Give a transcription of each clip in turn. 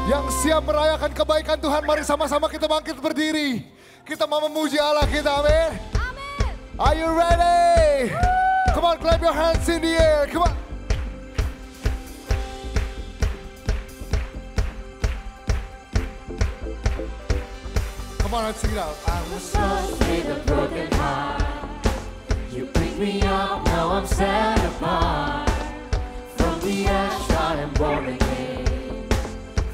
Yang siap merayakan kebaikan Tuhan, mari sama-sama kita bangkit berdiri. Kita mau memuji Allah kita, amin. Are you ready? Come on, clap your hands in the air, come on. Come on, let's sing it out. I was lost with a broken heart. You picked me up, now I'm set apart. From the ash I am born again,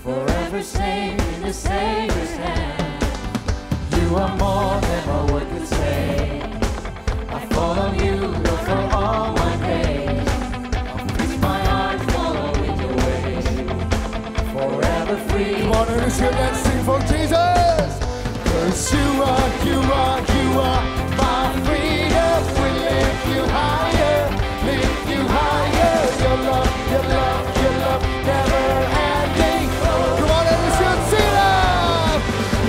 forever safe in the Savior's hand. You are more than my word could say. I follow you, look for all my days. I'll fix my heart, follow in your ways. Forever free. Come on, let's hear that sing for Jesus. 'Cause you are my freedom. We lift you higher, lift you higher. Your love, never ending. Come on, let's sing it up.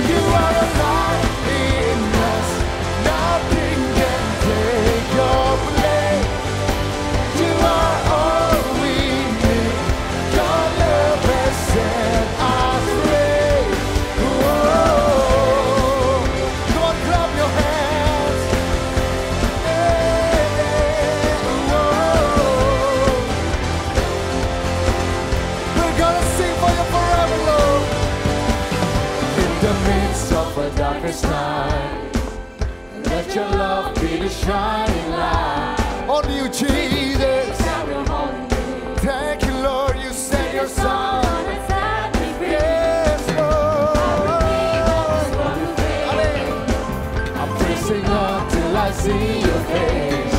You are alive in us. Nothing can take your place. You are all we need. Your love has set us free. Whoa. Come on, clap your hands. Whoa. We're gonna sing for you forever, Lord. In the midst of a darkest night, let your love be the shining light. Only you, Jesus. Shout your holy name. Thank you, Lord. You sent your son. and set me free. Yes, Lord. Amen. I'm pressing on till I see your face.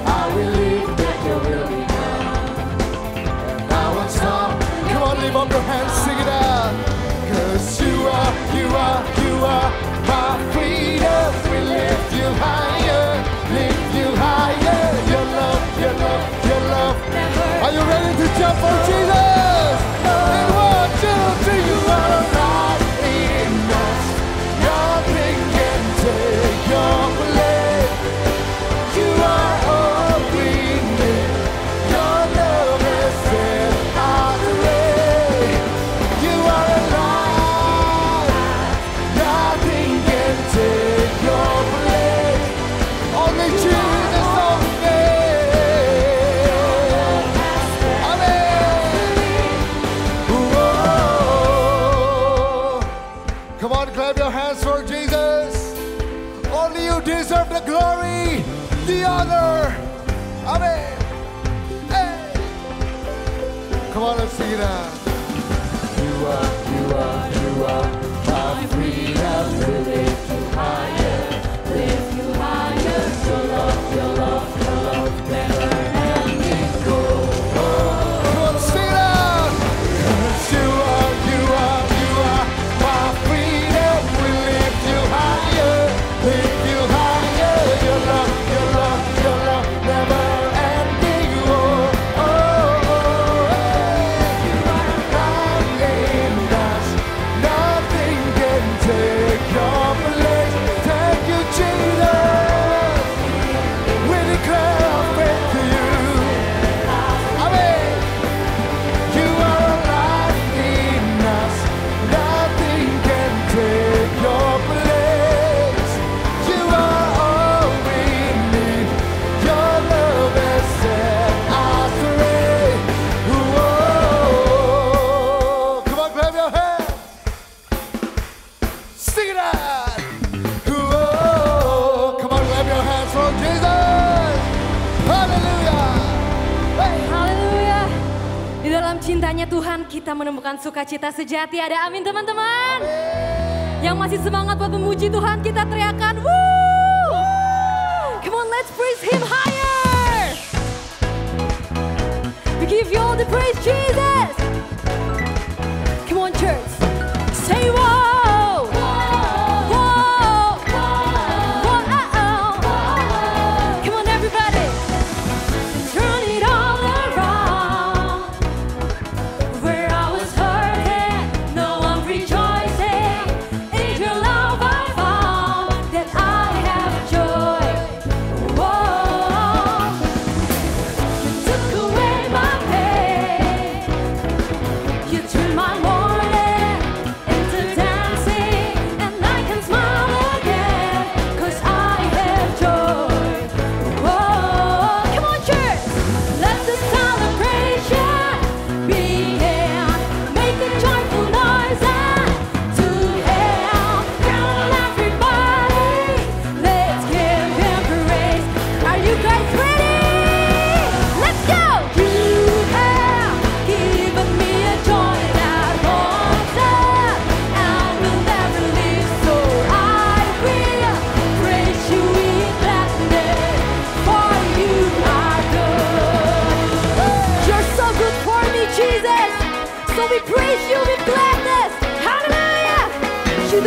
I will live that your will be done. And I won't stop. Come on, lift up your hands, sing it out. 'Cause you are my freedom. We lift you higher, lift you higher. Your love. Are you ready to jump for Jesus? In 1, 2, 3, you are alive in us. Nothing can take your place. You are all we need. Your love has set us free. You are alive. Nothing can take your place. Only Jesus, only. Amen. Whoa. Come on, clap your hands for Jesus. Only you deserve the glory, the honor. Amen. Hey. Come on, let's sing it out. You are my freedom. We lift you higher, lift you higher. Your love, never ending. Go. Come on, sing it out. 'Cause you are my freedom. We lift you higher, lift you higher. Your love, never ending. Oh, hey. You are alive in us. Nothing can take your place. Thank you, Jesus. We declare our faith to you. Amen. You are alive in us. Nothing can take your place. You are all we need. Your love has set us free. Whoa. Come on, clap your hands. Sing it out. Whoa. Come on, clap your hands for Jesus. Hallelujah. Hey. Haleluya. Di dalam cintanya Tuhan kita menemukan sukacita sejati. Ada amin teman-teman. Yang masih semangat buat memuji Tuhan kita teriakan. Woo! Come on, let's praise Him higher. We give you all the praise, Jesus. Come on, church. Say whoa. Whoa. Whoa. Come on, everybody. Turn it all around. Where I was hurting, now I'm rejoicing. In your love I found that I have joy. Whoa. You took away my pain. You turned my morning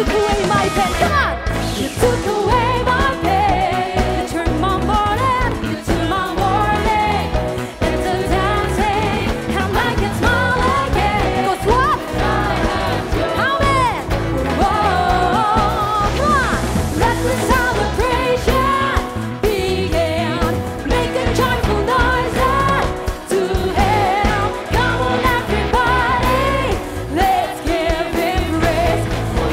took away my pain. Come on! You took away my pain. You turned my morning into my morning. Into dancing, and I can smile again. 'Cause what? How bad? Whoa, come on! Let the celebration begin. Make a joyful noise to Him. Come on, everybody, let's give Him praise.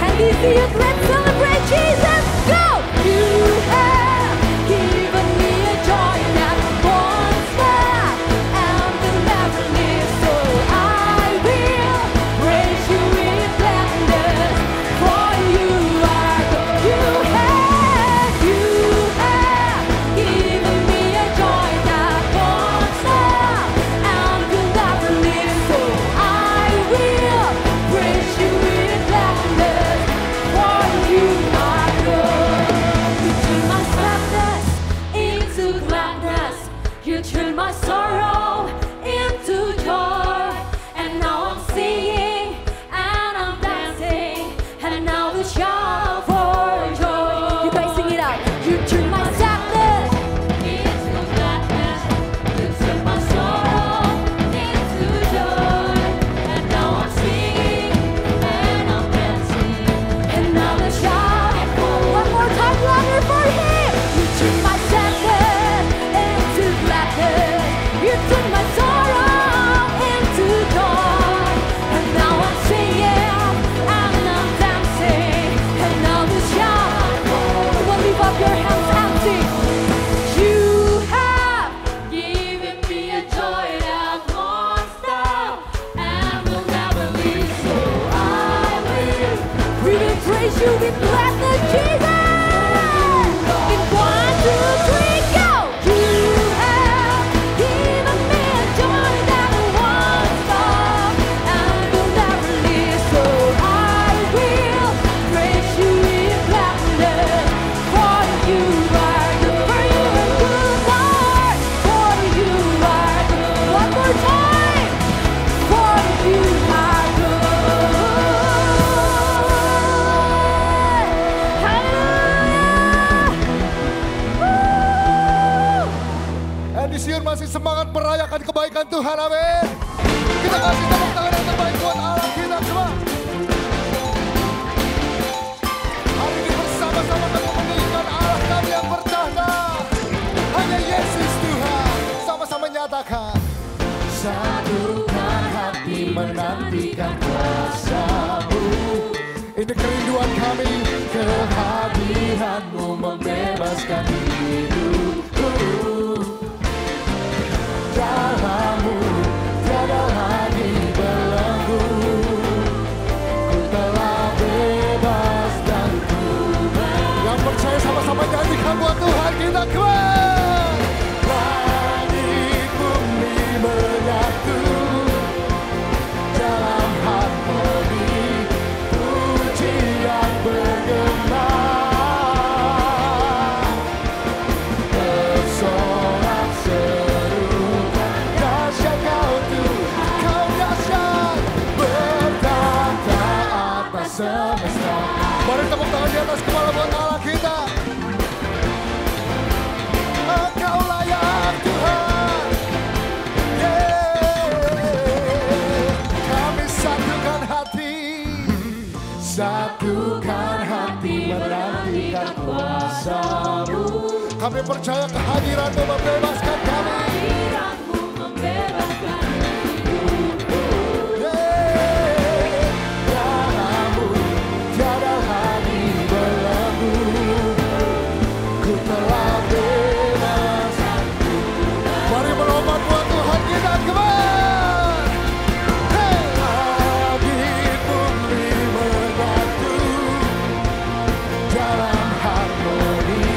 And we see it, let's celebrate Jesus. Go! You have given me a joy that once had and will never leave. So I will praise you with gladness, for you are good. You have given me a joy that once had and will never leave. So I will praise you with gladness, for you are good. You turn my sadness into gladness. You turn my sorrow into joy. And now I'm singing and I'm dancing, and now we shout for joy. You guys sing it out. You turn my sadness into gladness. You turn my sorrow into joy. And now I'm singing and I'm dancing, and now we shout for one more time, louder for Him. You turn my sadness into gladness. You turn my sorrow into joy. And now I'm singing and I'm dancing, and now we shout. Come on, lift up your hands and sing. You have given me a joy that won't stop and will never leave. So I will praise you with gladness, Jesus. In 1, 2, 3, go! You have given me a joy that won't stop and will never leave. So I will praise you with gladness, for you are good. For you are good, Lord. For you are good. One more time. For you are good. Hallelujah. Woo! And this year masih semangat merayakan kebaikan Tuhan, amin. Kita kasih tepuk tangan yang terbaik buat Allah kita semua. Hari ini bersama-sama kami meninggikan Allah kami yang bertahta. Hanya Yesus Tuhan, sama-sama nyatakan. Satukan hati menantikan kuasa-Mu. Ini kerinduan kami, kehadiran-Mu membebaskan hidupku. Dalam-Mu tiada lagi belenggu. Ku telah bebas dan ku yang percaya sama-sama nyanyikan buat Tuhan kita kuat. Langit bumi menyatu dalam harmoni, pujian bergema. Bersorak serukan dahsyat Kau Tuhan, Kau dahsyat, bertahta atas semesta. Mari tepuk tangan di atas kepala buat Allah kita. Engkau layak Tuhan. Kami satukan hati menantikan kuasa-Mu. Kami percaya kehadiran-Mu membebaskan kami. Dalam-Mu tiada lagi belenggu. Ku telah bebas. Mari melompat buat Tuhan kita kembali. Langit bumi menyatu dalam harmoni,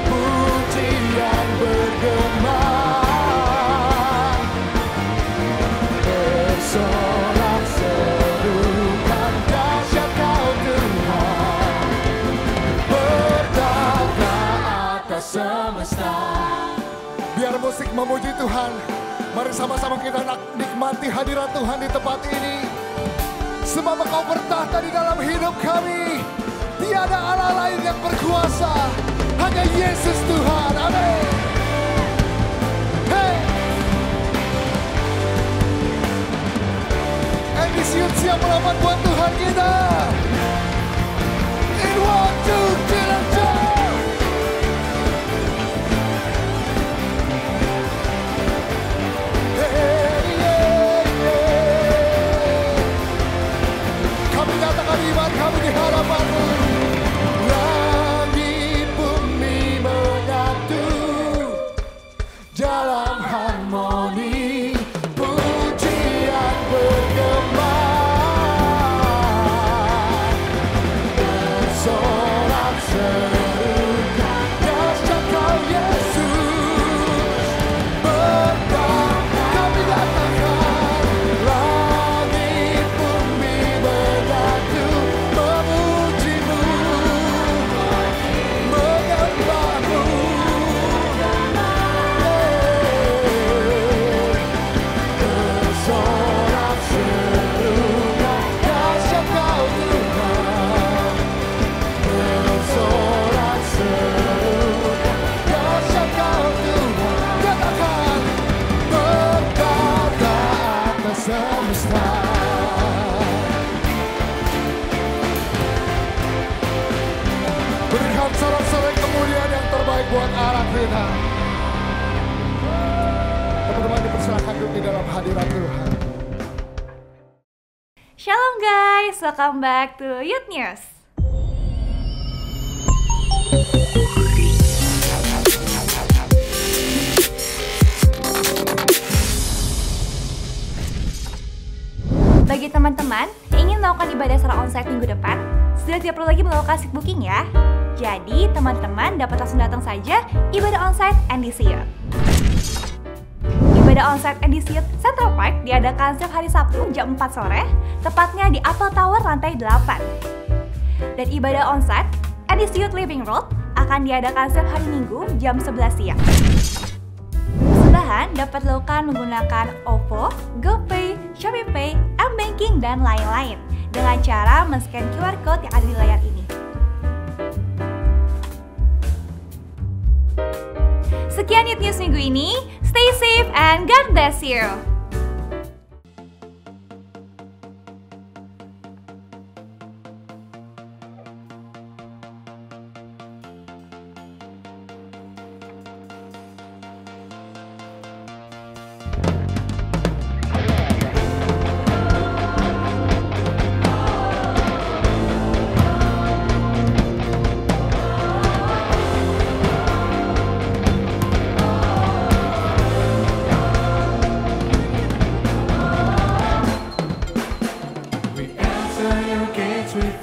pujian bergema. Bersorak serukan dahsyat Kau Tuhan, bertahta atas semesta. Biar musik memuji Tuhan, mari sama-sama kita nikmati hadirat Tuhan di tempat ini. Sebab Engkau bertahta di dalam hidup kami. tiada Allah lain yang berkuasa, hanya Yesus Tuhan. Amin. Hey. Edisiut siap melawan buat Tuhan kita. In 1, 2, 3, let's go. Iman kami di hadapan-Mu. Langit bumi menyatu dalam harmoni, pujian bergema, bersorak-sorai dahsyat Kau Yesus. Betapa kami datangkan langit bumi menyatu, memuji-Mu, menyembah-Mu. Bersorak-sorai dahsyat Kau Tuhan. Bersorak-sorai dahsyat Kau Tuhan. Katakan berkata atas semesta. Berikan sorak-sorai kemuliaan yang terbaik buat Allah kita. Teman-teman dipersilakan duduk di dalam hadirat Tuhan. Shalom guys, welcome back to Youth News. Bagi teman-teman yang ingin melakukan ibadah secara onsite minggu depan, sudah tidak perlu lagi melakukan seat booking ya. Jadi teman-teman dapat langsung datang saja ibadah onsite NDC Youth. Ibadah onsite NDC Youth Central Park diadakan setiap hari Sabtu jam 4 sore, tepatnya di Apple Tower lantai 8. Dan ibadah onsite NDC Youth Living Road akan diadakan setiap hari Minggu jam 11 siang. Persembahan dapat dilakukan menggunakan OVO, GoPay, ShopeePay, M-Banking, dan lain-lain dengan cara men-scan QR Code yang ada di layar ini. Sekian Youth News minggu ini. Stay safe and God bless you.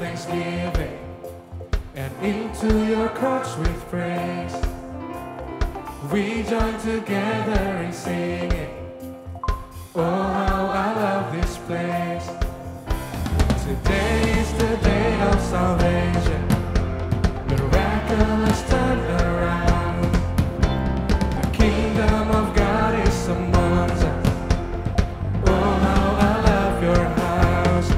Thanksgiving and into your courts with praise. We join together in singing. Oh, how I love this place. Today is the day of salvation. Miraculous turnaround. The kingdom of God is among us. Oh, how I love your house.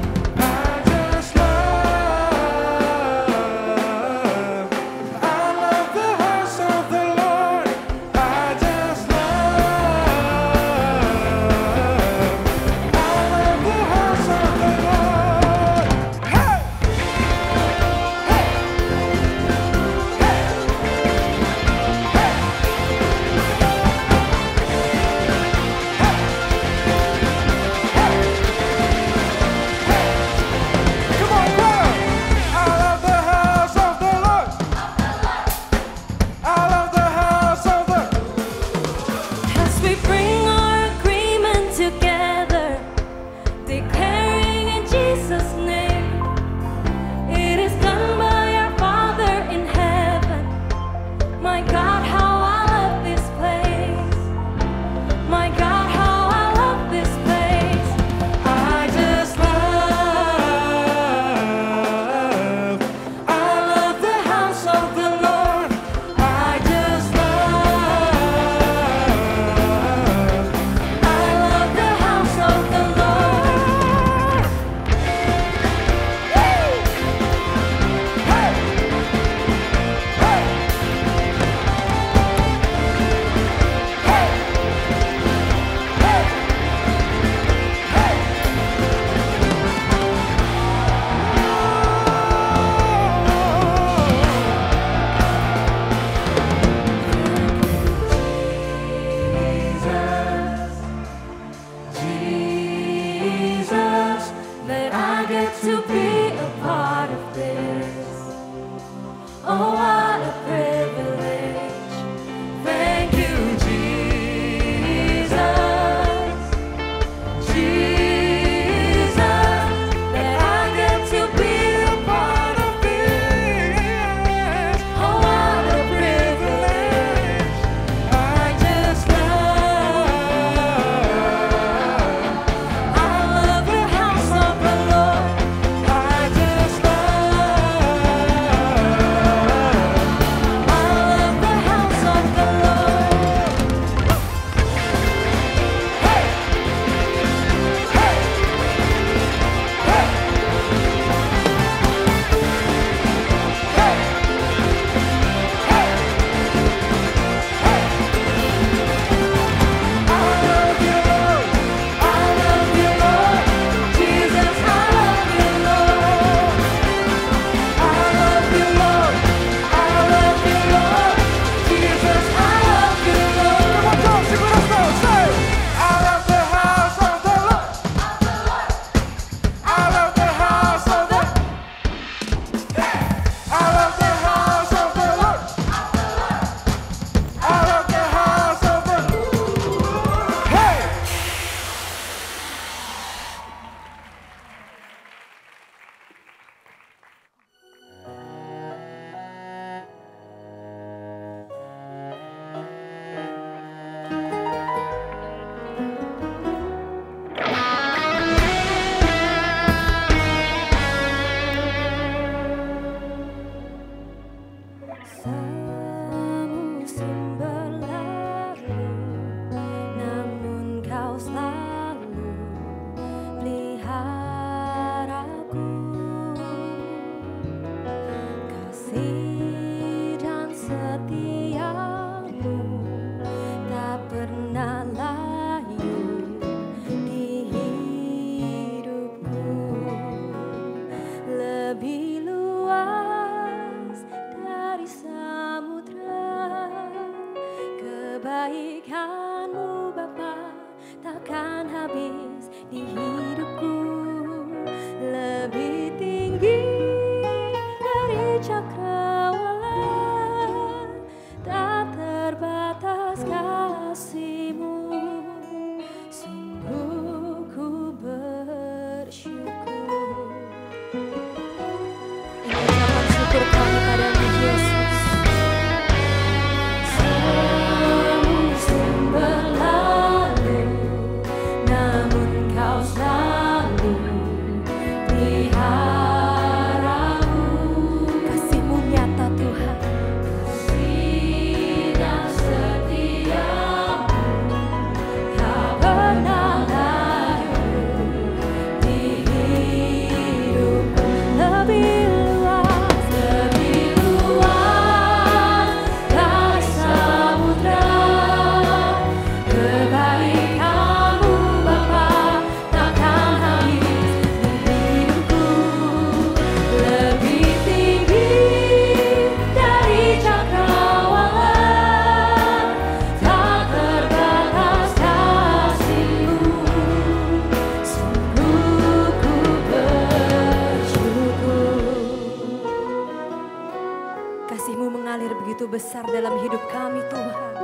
begitu besar dalam hidup kami Tuhan.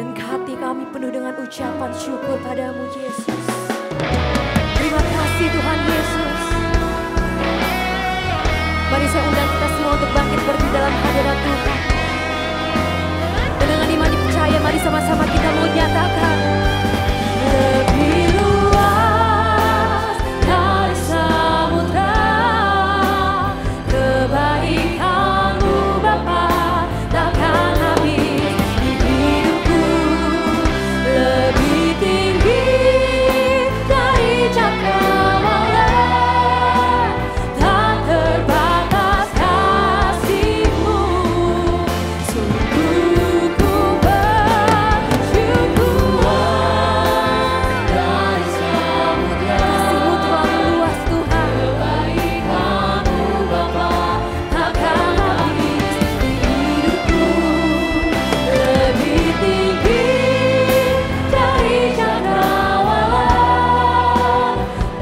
Dan hati kami penuh dengan ucapan syukur padamu Yesus. Terima kasih Tuhan Yesus. Mari saya undang kita semua untuk bangkit berdiri dalam hadirat Tuhan. Dan dengan iman dipercaya, mari sama-sama kita mau nyatakan. Lebih luas dari samudra, kebaikan-Mu Bapa takkan habis di hidupku. Lebih tinggi dari cakrawala, tak terbatas kasih-Mu. Sungguh ku bersyukur. Dari samudra, kasih-Mu terlalu luas Tuhan. Kebaikan-Mu Bapa takkan habis di hidupku. Lebih tinggi dari cakrawala,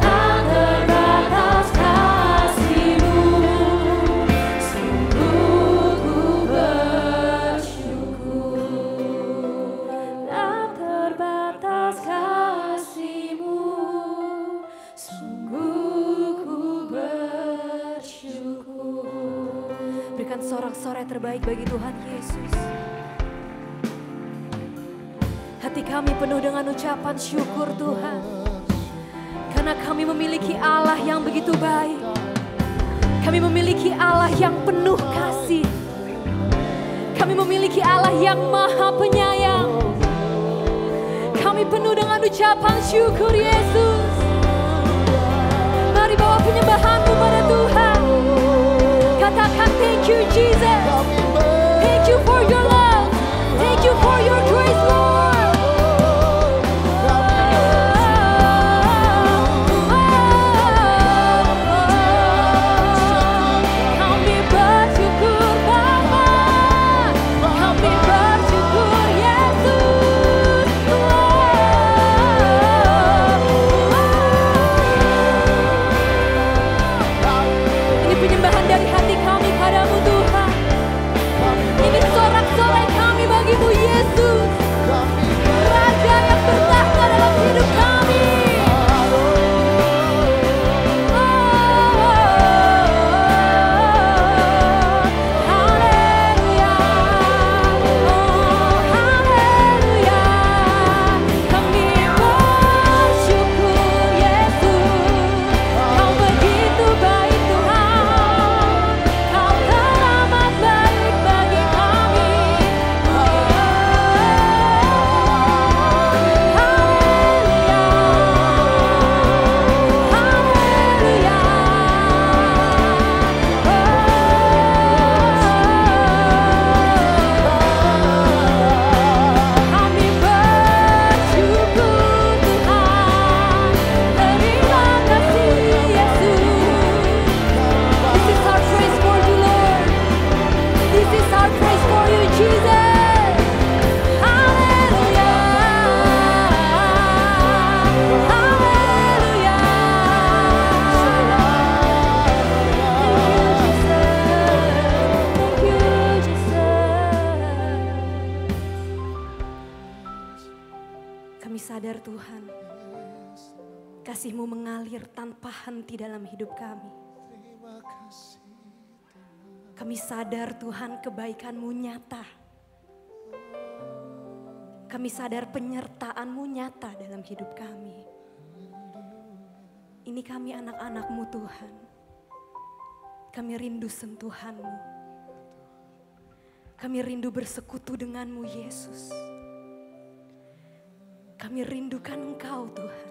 tak terbatas kasih-Mu. Sungguh ku bersyukur. Tak terbatas kasih-Mu. Sungguh ku bersyukur. Berikan sorak-sorai terbaik bagi Tuhan Yesus. Hati kami penuh dengan ucapan syukur Tuhan. Karena kami memiliki Allah yang begitu baik. Kami memiliki Allah yang penuh kasih. Kami memiliki Allah yang maha penyayang. Kami penuh dengan ucapan syukur Yesus. Mari bawa penyembahanmu pada Tuhan. Katakan thank you Jesus. Thank you for your love. Thank you for your grace Lord. Kami bersyukur Bapa. Kami bersyukur Yesus. Ini penyembahan dari hati kami padamu Tuhan. Ini sorak-sorai kami bagimu Yesus. Raja yang bertahta dalam hidup kami. Haleluya. Haleluya. Kami bersyukur Yesus. Kau begitu baik Tuhan. Kau teramat baik bagi kami. Kami bersyukur Tuhan. Terima kasih Yesus. This is our praise for you Lord. This is our praise for you Jesus. Haleluya. Haleluya. Thank you Jesus. Kami sadar Tuhan, kasih-Mu mengalir tanpa henti dalam hidup kami. Kami sadar Tuhan kebaikan-Mu nyata. Kami sadar penyertaan-Mu nyata dalam hidup kami. Ini kami anak-anak-Mu Tuhan. Kami rindu sentuhan-Mu. Kami rindu bersekutu dengan-Mu Yesus. Kami rindukan Engkau Tuhan.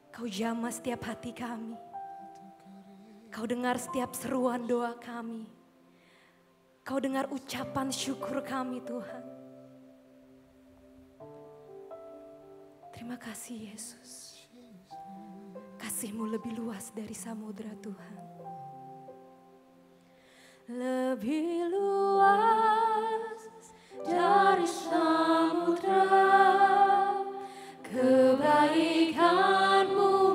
Kau jamah setiap hati kami. Kau dengar setiap seruan doa kami. Kau dengar ucapan syukur kami Tuhan. Terima kasih Yesus. Kasih-Mu lebih luas dari samudra Tuhan. Lebih luas dari samudra, kebaikan-Mu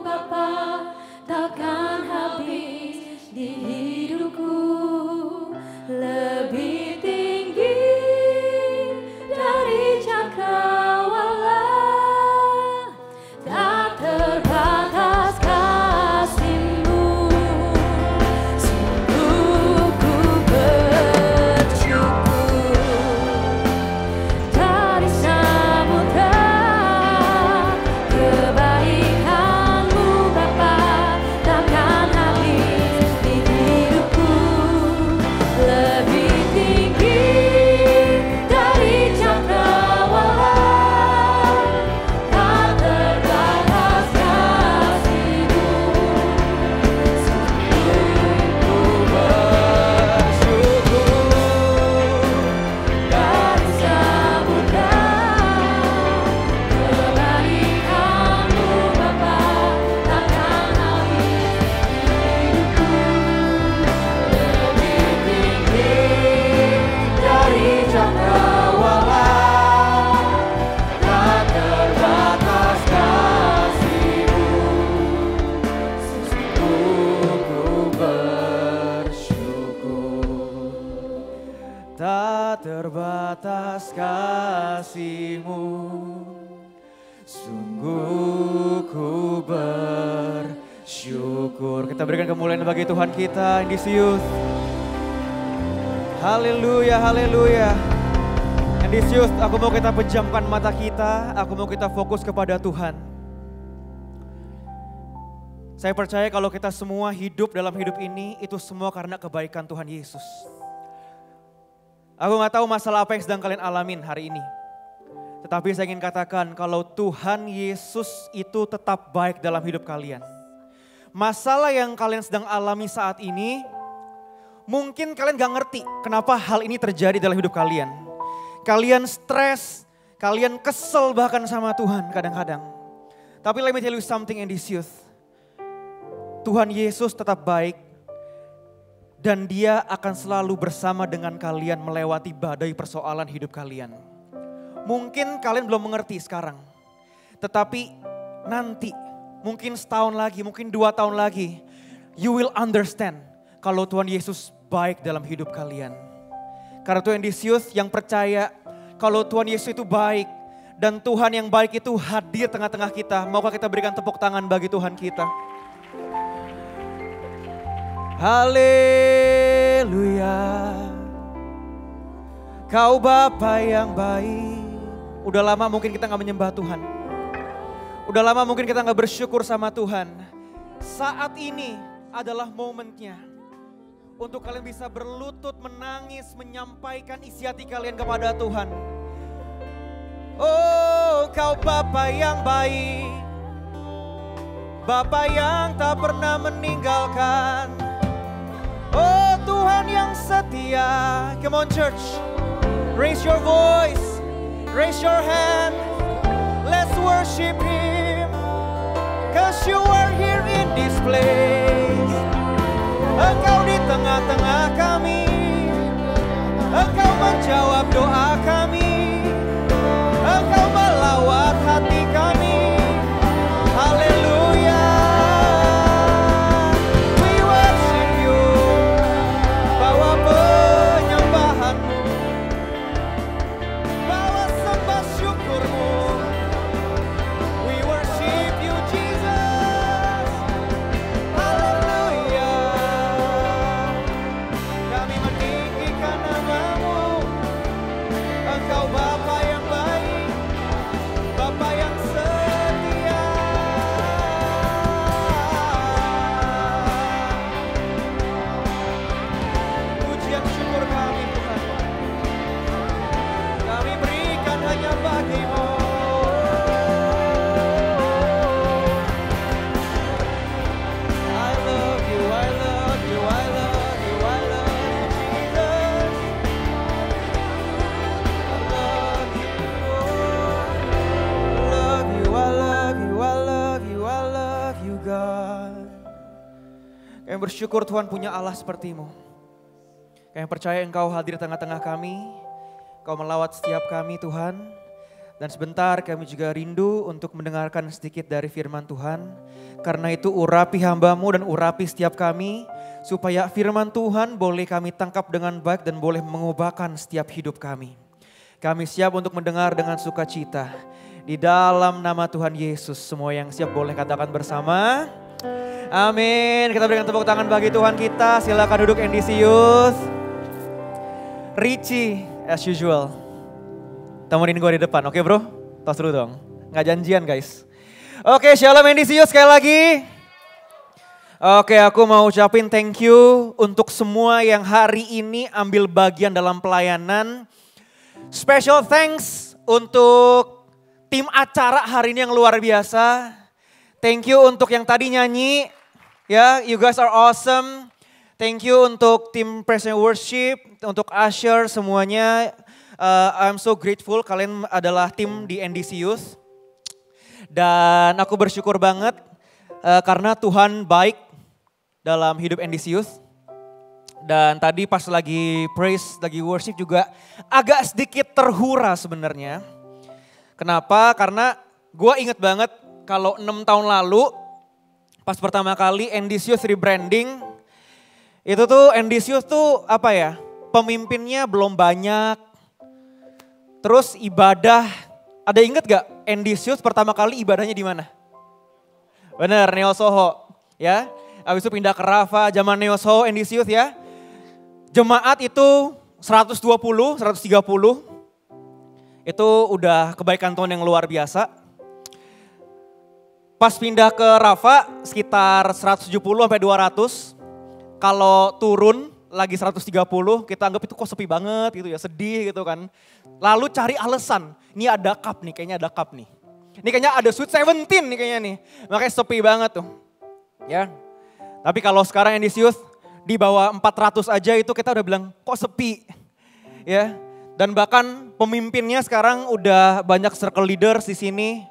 Bapa takkan habis di hidupku. syukur. Kita berikan kemuliaan bagi Tuhan kita in this youth. Haleluya, haleluya. In this youth, aku mau kita pejamkan mata kita, aku mau kita fokus kepada Tuhan. Saya percaya kalau kita semua hidup dalam hidup ini, itu semua karena kebaikan Tuhan Yesus. Aku gak tahu masalah apa yang sedang kalian alamin hari ini. Tetapi saya ingin katakan kalau Tuhan Yesus itu tetap baik dalam hidup kalian. Masalah yang kalian sedang alami saat ini, mungkin kalian gak ngerti kenapa hal ini terjadi dalam hidup kalian. Kalian stres, kalian kesel bahkan sama Tuhan kadang-kadang. Tapi let me tell you something in this youth. Tuhan Yesus tetap baik dan Dia akan selalu bersama dengan kalian melewati badai persoalan hidup kalian. Mungkin kalian belum mengerti sekarang, tetapi nanti mungkin setahun lagi, mungkin 2 tahun lagi, you will understand kalau Tuhan Yesus baik dalam hidup kalian. Karena Tuhan Yesus yang percaya kalau Tuhan Yesus itu baik dan Tuhan yang baik itu hadir tengah-tengah kita. Maukah kita berikan tepuk tangan bagi Tuhan kita? Haleluya. Kau Bapa yang baik. Udah lama mungkin kita gak menyembah Tuhan. Udah lama mungkin kita gak bersyukur sama Tuhan. Saat ini adalah momennya untuk kalian bisa berlutut, menangis, menyampaikan isi hati kalian kepada Tuhan. Oh, Kau Bapa yang baik, Bapa yang tak pernah meninggalkan. Oh, Tuhan yang setia. Come on church, raise your voice. Raise your hand, let's worship Him, 'cause you are here in this place. Engkau di tengah-tengah kami, Engkau menjawab doa kami, Engkau melawat hati kami. Haleluya, we worship you, bawa penyembahanmu, bawa sembah syukurmu. We worship you Jesus. Haleluya, kami meninggikan namamu. Engkau Bapa yang baik, Bapa yang setia. Pujian syukur kami Tuhan, kami berikan hanya bagimu. I love you, I love you, I love you, I love you, Jesus. I love you, I love you, I love you, I love you, God. Kami bersyukur Tuhan punya Allah sepertimu. Kami percaya Engkau hadir di tengah-tengah kami. Kau melawat setiap kami Tuhan. Dan sebentar kami juga rindu untuk mendengarkan sedikit dari firman Tuhan. Karena itu urapi hamba-Mu dan urapi setiap kami. Supaya firman Tuhan boleh kami tangkap dengan baik dan boleh mengubahkan setiap hidup kami. Kami siap untuk mendengar dengan sukacita. Di dalam nama Tuhan Yesus, semua yang siap boleh katakan bersama. Amin. Kita berikan tepuk tangan bagi Tuhan kita. Silakan duduk NDC Youth. Richie as usual. Temenin gue di depan, oke bro? Tos dulu dong, gak janjian guys. Oke, Shalom NDC Youth sekali lagi. Oke, aku mau ucapin thank you untuk semua yang hari ini ambil bagian dalam pelayanan. Special thanks untuk tim acara hari ini yang luar biasa. Thank you untuk yang tadi nyanyi. Ya, you guys are awesome. Thank you untuk tim praise and worship, untuk usher semuanya. I'm so grateful kalian adalah tim di NDC Youth. Dan aku bersyukur banget karena Tuhan baik dalam hidup NDC Youth. Dan tadi pas lagi praise, lagi worship juga agak sedikit terhura sebenarnya. Kenapa? Karena gue inget banget kalau 6 tahun lalu pas pertama kali NDC Youth rebranding. Itu tuh NDC Youth tuh apa ya, pemimpinnya belum banyak. Terus ibadah, ada inget gak NDC Youth pertama kali ibadahnya di mana? Bener, Neo Soho ya. Habis itu pindah ke Rafa, zaman Neoso, Endisius ya. Jemaat itu 120, 130. Itu udah kebaikan Tuhan yang luar biasa. Pas pindah ke Rafa sekitar 170 sampai 200. Kalau turun lagi 130, kita anggap itu kok sepi banget gitu ya, sedih gitu kan. Lalu cari alasan, ini ada cup nih, kayaknya ada cup nih. Ini kayaknya ada Sweet 17 nih kayaknya nih. Makanya sepi banget tuh. Ya. Tapi kalau sekarang Endisius di bawah 400 aja itu kita udah bilang kok sepi. Ya. Dan bahkan pemimpinnya sekarang udah banyak circle leaders di sini.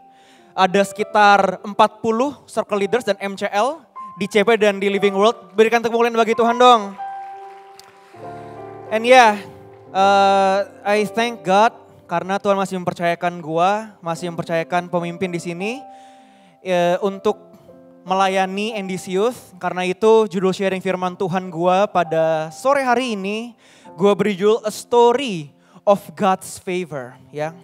Ada sekitar 40 circle leaders dan MCL di CP dan di Living World. Berikan tepuk tangan bagi Tuhan dong. And yeah, I thank God karena Tuhan masih mempercayakan gua, masih mempercayakan pemimpin di sini untuk melayani Endisius. Karena itu judul sharing firman Tuhan gua pada sore hari ini, gua beri judul A Story of God's Favor, ya.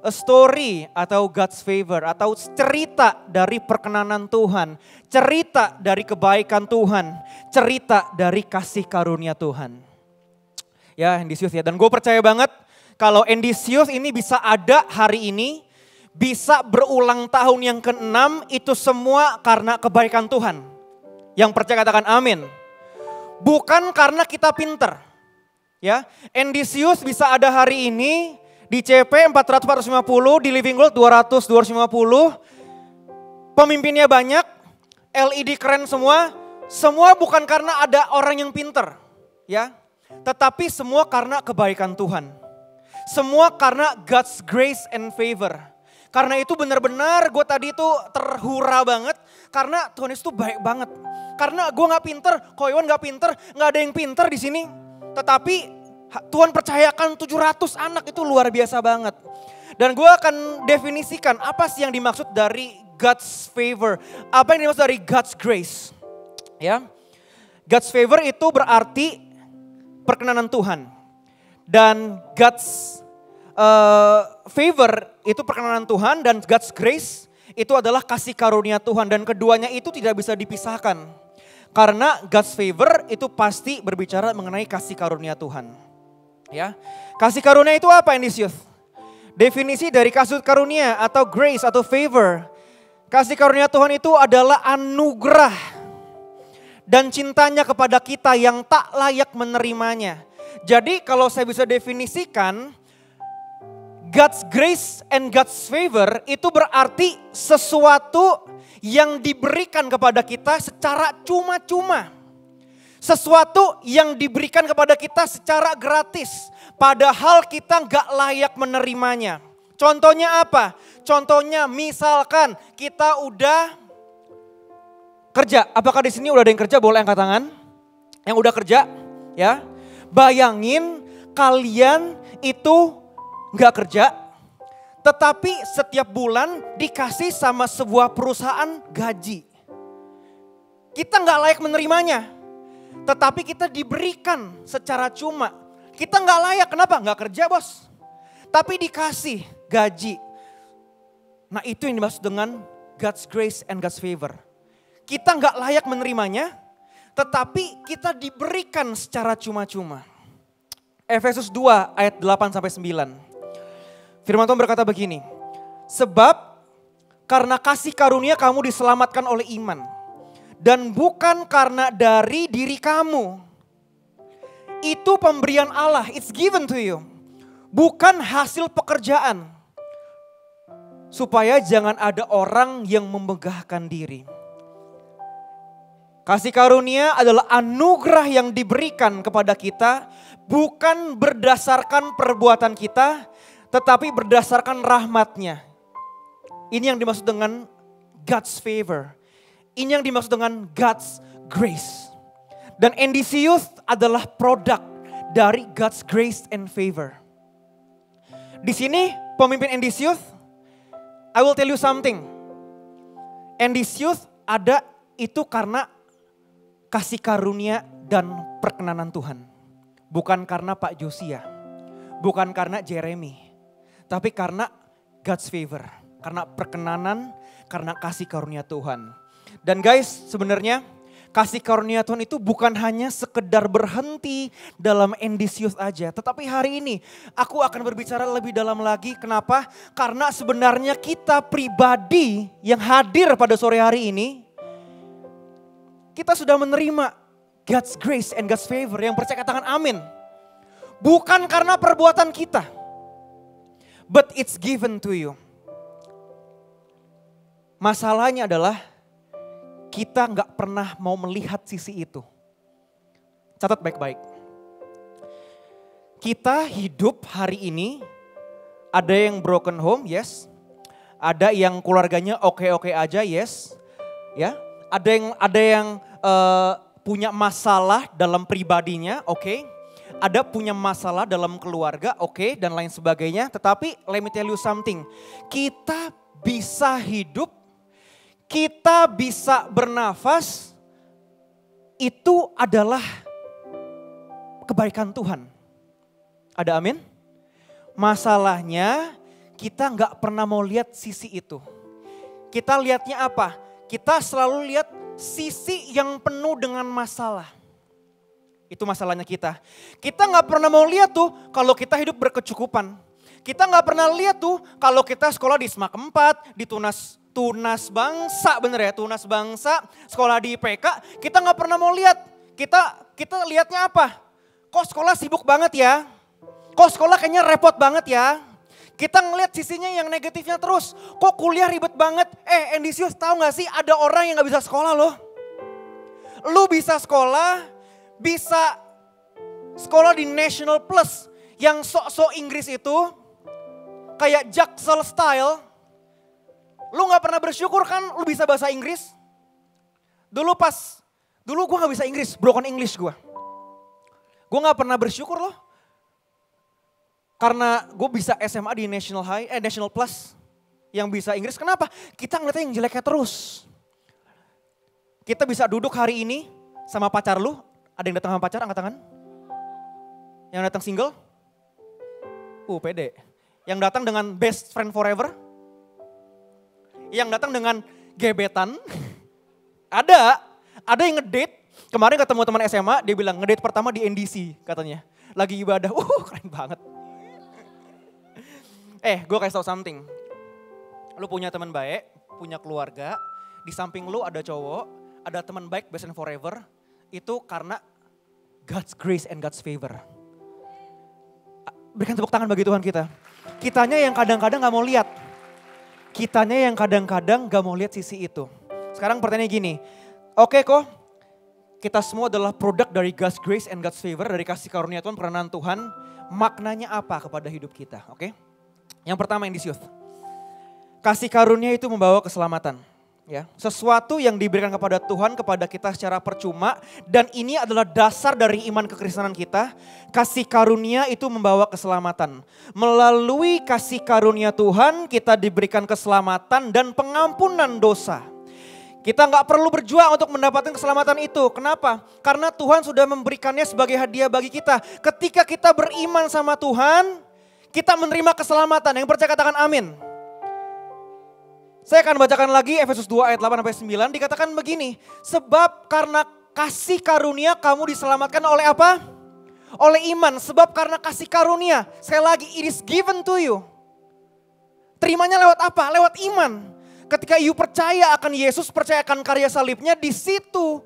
A story atau God's favor atau cerita dari perkenanan Tuhan, cerita dari kebaikan Tuhan, cerita dari kasih karunia Tuhan. Ya, Endisius ya. Dan gue percaya banget kalau Endisius ini bisa ada hari ini, bisa berulang tahun yang ke-6, itu semua karena kebaikan Tuhan. Yang percaya katakan amin. Bukan karena kita pinter. Ya, Endisius bisa ada hari ini di CP 400-450, di Living World 200-250. Pemimpinnya banyak, LED keren semua. Semua bukan karena ada orang yang pinter, ya. Tetapi semua karena kebaikan Tuhan. Semua karena God's grace and favor. Karena itu benar-benar gue tadi itu terhura banget. Karena Tuhan itu baik banget. Karena gue gak pinter, Koiwan gak pinter, gak ada yang pinter di sini. Tetapi Tuhan percayakan 700 anak, itu luar biasa banget. Dan gue akan definisikan apa sih yang dimaksud dari God's favor. Apa yang dimaksud dari God's grace. Ya, God's favor itu berarti perkenanan Tuhan. Dan God's favor itu perkenanan Tuhan, dan God's grace itu adalah kasih karunia Tuhan. Dan keduanya itu tidak bisa dipisahkan. Karena God's favor itu pasti berbicara mengenai kasih karunia Tuhan. Ya, kasih karunia itu apa Endisius? Definisi dari kasih karunia atau grace atau favor. Kasih karunia Tuhan itu adalah anugerah dan cintanya kepada kita yang tak layak menerimanya. Jadi kalau saya bisa definisikan, God's grace and God's favor itu berarti sesuatu yang diberikan kepada kita secara cuma-cuma. Sesuatu yang diberikan kepada kita secara gratis. Padahal kita gak layak menerimanya. Contohnya apa? Contohnya misalkan kita udah kerja. Apakah di sini udah ada yang kerja? Boleh angkat tangan. Yang udah kerja, ya. Bayangin kalian itu gak kerja. Tetapi setiap bulan dikasih sama sebuah perusahaan gaji. Kita gak layak menerimanya. Tetapi kita diberikan secara cuma. Kita gak layak, kenapa? Gak kerja bos. Tapi dikasih gaji. Nah itu yang dimaksud dengan God's grace and God's favor. Kita gak layak menerimanya, tetapi kita diberikan secara cuma-cuma. Efesus 2 ayat 8-9. Firman Tuhan berkata begini. Sebab karena kasih karunia kamu diselamatkan oleh iman. Dan bukan karena dari diri kamu. Itu pemberian Allah, it's given to you. Bukan hasil pekerjaan. Supaya jangan ada orang yang memegahkan diri. Kasih karunia adalah anugerah yang diberikan kepada kita. Bukan berdasarkan perbuatan kita, tetapi berdasarkan rahmatnya. Ini yang dimaksud dengan God's favor. Ini yang dimaksud dengan God's grace. Dan Endisius adalah produk dari God's grace and favor. Di sini pemimpin Endisius, I will tell you something. Endisius ada itu karena kasih karunia dan perkenanan Tuhan. Bukan karena Pak Josia, bukan karena Jeremy, tapi karena God's favor. Karena perkenanan, karena kasih karunia Tuhan. Dan guys, sebenarnya Kasih karunia Tuhan itu bukan hanya sekedar berhenti dalam endisius aja. Tetapi hari ini aku akan berbicara lebih dalam lagi. Kenapa? Karena sebenarnya kita pribadi yang hadir pada sore hari ini, kita sudah menerima God's grace and God's favor. Yang percaya katakan amin. Bukan karena perbuatan kita, but it's given to you. Masalahnya adalah kita nggak pernah mau melihat sisi itu. Catat baik-baik. Kita hidup hari ini, ada yang broken home, yes. Ada yang keluarganya oke-oke aja, yes. Ya, ada yang punya masalah dalam pribadinya, oke. Ada punya masalah dalam keluarga, oke, dan lain sebagainya. Tetapi let me tell you something. Kita bisa hidup, kita bisa bernafas, itu adalah kebaikan Tuhan. Ada amin? Masalahnya kita nggak pernah mau lihat sisi itu. Kita lihatnya apa? Kita selalu lihat sisi yang penuh dengan masalah. Itu masalahnya kita. Kita nggak pernah mau lihat tuh kalau kita hidup berkecukupan. Kita nggak pernah lihat tuh kalau kita sekolah di SMAK 4, di Tunas Bangsa, bener ya, Tunas Bangsa, sekolah di IPK, kita nggak pernah mau lihat. Kita lihatnya apa? Kok sekolah sibuk banget ya? Kok sekolah kayaknya repot banget ya? Kita ngelihat sisinya yang negatifnya terus. Kok kuliah ribet banget? Endisius tahu nggak sih ada orang yang nggak bisa sekolah loh. Lu bisa sekolah di National Plus yang sok-sok Inggris itu kayak Jaksel style. Lu gak pernah bersyukur kan lu bisa bahasa Inggris? Dulu gue gak bisa Inggris, broken English gue. Gue gak pernah bersyukur loh. Karena gue bisa SMA di National Plus yang bisa Inggris. Kenapa? Kita ngeliatnya yang jeleknya terus. Kita bisa duduk hari ini sama pacar lu. Ada yang datang sama pacar, angkat tangan. Yang datang single? Pede. Yang datang dengan best friend forever? Yang datang dengan gebetan, ada yang ngedate, kemarin ketemu teman SMA, dia bilang ngedate pertama di NDC katanya, lagi ibadah, keren banget. Gue kasih tau something, lu punya teman baik, punya keluarga, di samping lu ada cowok, ada teman baik best and forever, itu karena God's grace and God's favor. Berikan tepuk tangan bagi Tuhan kita. Kitanya yang kadang-kadang gak mau lihat. Kitanya yang kadang-kadang gak mau lihat sisi itu. Sekarang pertanyaannya gini, oke kok kita semua adalah produk dari God's grace and God's favor, dari kasih karunia Tuhan, peranan Tuhan, maknanya apa kepada hidup kita, oke? Yang pertama endisius, kasih karunia itu membawa keselamatan. Ya, sesuatu yang diberikan kepada Tuhan kepada kita secara percuma, dan ini adalah dasar dari iman kekristenan kita. Kasih karunia itu membawa keselamatan. Melalui kasih karunia Tuhan kita diberikan keselamatan dan pengampunan dosa. Kita nggak perlu berjuang untuk mendapatkan keselamatan itu. Kenapa? Karena Tuhan sudah memberikannya sebagai hadiah bagi kita. Ketika kita beriman sama Tuhan, kita menerima keselamatan. Yang percaya katakan amin. Saya akan bacakan lagi Efesus 2 ayat 8-9, dikatakan begini. Sebab karena kasih karunia kamu diselamatkan oleh apa? Oleh iman. Sebab karena kasih karunia, sekali lagi, it is given to you. Terimanya lewat apa? Lewat iman. Ketika you percaya akan Yesus, percaya akan karya salibnya, di situ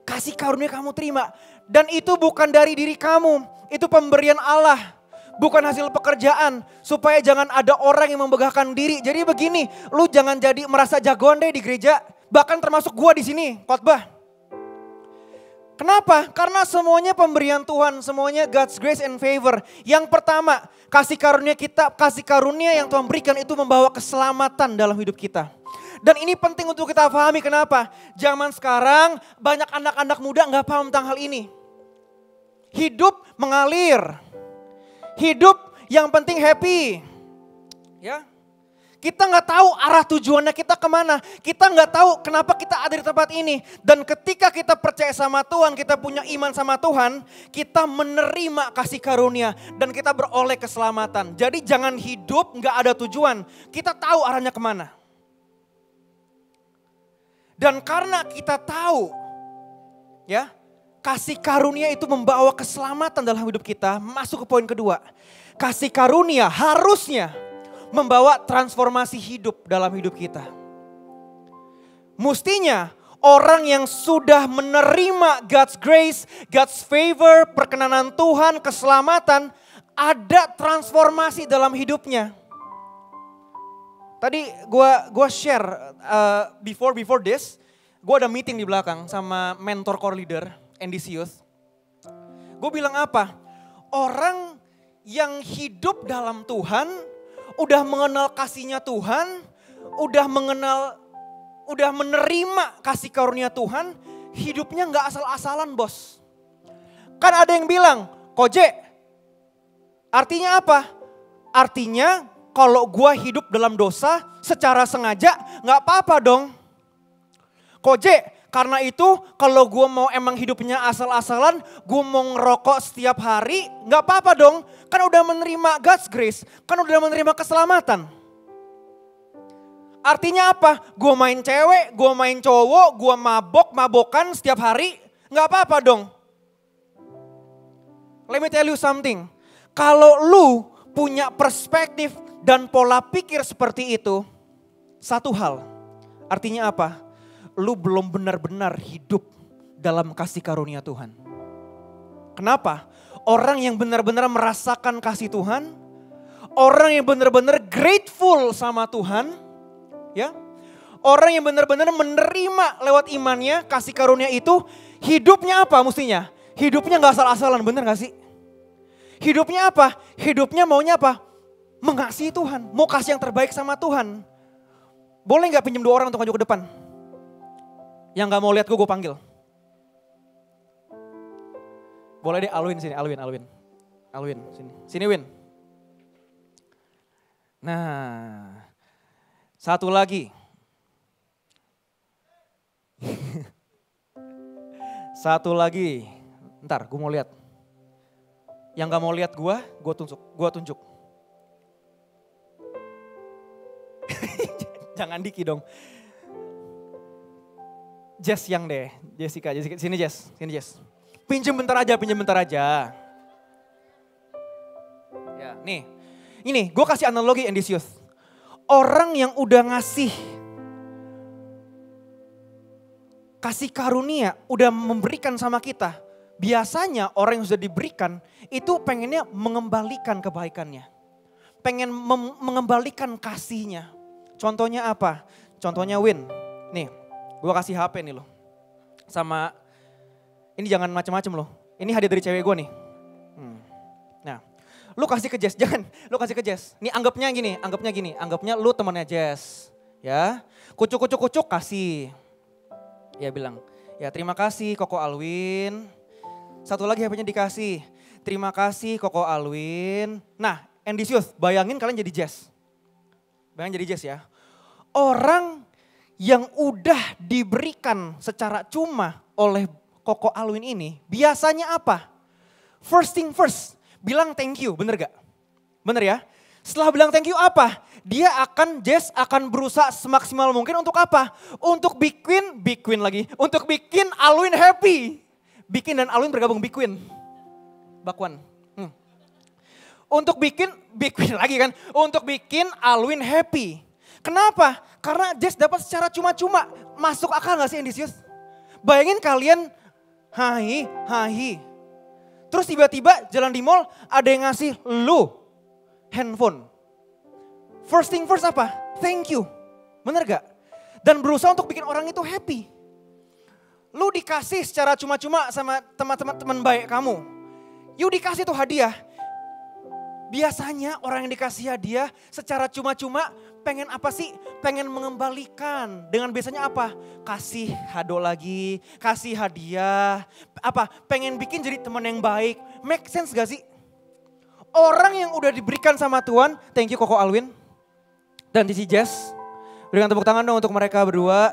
kasih karunia kamu terima. Dan itu bukan dari diri kamu, itu pemberian Allah. Bukan hasil pekerjaan, supaya jangan ada orang yang membanggakan diri. Jadi begini, lu jangan jadi merasa jagoan deh di gereja. Bahkan termasuk gua di sini, khotbah. Kenapa? Karena semuanya pemberian Tuhan, semuanya God's grace and favor. Yang pertama, kasih karunia yang Tuhan berikan itu membawa keselamatan dalam hidup kita. Dan ini penting untuk kita pahami, kenapa? Zaman sekarang banyak anak-anak muda nggak paham tentang hal ini. Hidup mengalir. Hidup yang penting happy. Ya. Kita nggak tahu arah tujuannya kita kemana. Kita nggak tahu kenapa kita ada di tempat ini. Dan ketika kita percaya sama Tuhan, kita punya iman sama Tuhan, kita menerima kasih karunia dan kita beroleh keselamatan. Jadi jangan hidup nggak ada tujuan. Kita tahu arahnya kemana. Dan karena kita tahu, ya, kasih karunia itu membawa keselamatan dalam hidup kita. Masuk ke poin kedua. Kasih karunia harusnya membawa transformasi hidup dalam hidup kita. Mestinya orang yang sudah menerima God's grace, God's favor, perkenanan Tuhan, keselamatan, ada transformasi dalam hidupnya. Tadi gua share before this, gue ada meeting di belakang sama mentor core leader, NDC Youth. Gue bilang apa? Orang yang hidup dalam Tuhan, udah mengenal kasihnya Tuhan, udah menerima kasih karunia Tuhan, hidupnya gak asal-asalan bos. Kan ada yang bilang, Koje, artinya apa? Artinya kalau gue hidup dalam dosa secara sengaja gak apa-apa dong. Koje, karena itu kalau gue mau emang hidupnya asal-asalan, gue mau ngerokok setiap hari, gak apa-apa dong. Kan udah menerima God's grace, kan udah menerima keselamatan. Artinya apa? Gue main cewek, gue main cowok, gue mabok-mabokan setiap hari, gak apa-apa dong. Let me tell you something. Kalau lu punya perspektif dan pola pikir seperti itu, satu hal, artinya apa? Lu belum benar-benar hidup dalam kasih karunia Tuhan. Kenapa? Orang yang benar-benar merasakan kasih Tuhan, orang yang benar-benar grateful sama Tuhan, ya, orang yang benar-benar menerima lewat imannya kasih karunia itu, hidupnya apa mestinya? Hidupnya gak asal-asalan, bener gak sih? Hidupnya apa? Hidupnya maunya apa? Mengasihi Tuhan, mau kasih yang terbaik sama Tuhan. Boleh gak pinjam 2 orang untuk maju ke depan? Yang gak mau lihat gue panggil. Boleh deh Alwin sini, Alwin sini Win. Nah, satu lagi. Satu lagi, ntar gue mau lihat. Yang gak mau lihat gue tunjuk. Jangan Diki dong. Jess yang deh, Jessica, sini Jess. Pinjem bentar aja. Ya, nih, ini gue kasih analogi NDC Youth. Orang yang udah ngasih kasih karunia, udah memberikan sama kita. Biasanya orang yang sudah diberikan itu pengennya mengembalikan kebaikannya. Pengen mengembalikan kasihnya. Contohnya apa? Contohnya Win. Nih, gue kasih HP nih loh. Sama, ini jangan macem-macem loh. Ini hadiah dari cewek gue nih. Nah, lu kasih ke Jess, jangan lu kasih ke Jess. Nih anggapnya gini, anggapnya lu temannya Jess. Ya, kucuk kasih. Ya bilang, ya terima kasih Koko Alwin. Satu lagi HP-nya dikasih. Terima kasih Koko Alwin. Nah, NDC Youth, bayangin kalian jadi Jess. Bayangin jadi Jess ya. Orang yang udah diberikan secara cuma oleh Koko Alwin ini, biasanya apa? First thing first, bilang thank you, bener gak? Bener ya? Setelah bilang thank you apa? Jess akan berusaha semaksimal mungkin untuk apa? Untuk untuk bikin Alwin happy. Bikin dan Alwin bergabung bikin. Bakwan. Untuk bikin lagi kan? Untuk bikin Alwin happy. Kenapa? Karena Jess dapat secara cuma-cuma. Masuk akal gak sih NDC Youth? Bayangin kalian, hai. Terus tiba-tiba jalan di mall ada yang ngasih lu handphone. First thing first apa? Thank you. Bener gak? Dan berusaha untuk bikin orang itu happy. Lu dikasih secara cuma-cuma sama teman baik kamu. You dikasih tuh hadiah. Biasanya orang yang dikasih hadiah secara cuma-cuma pengen apa sih? Pengen mengembalikan. Dengan biasanya apa? Kasih hado lagi, kasih hadiah. Apa? Pengen bikin jadi teman yang baik. Make sense gak sih? Orang yang udah diberikan sama Tuhan, thank you Koko Alwin. Dan Cici Jess, berikan tepuk tangan dong untuk mereka berdua.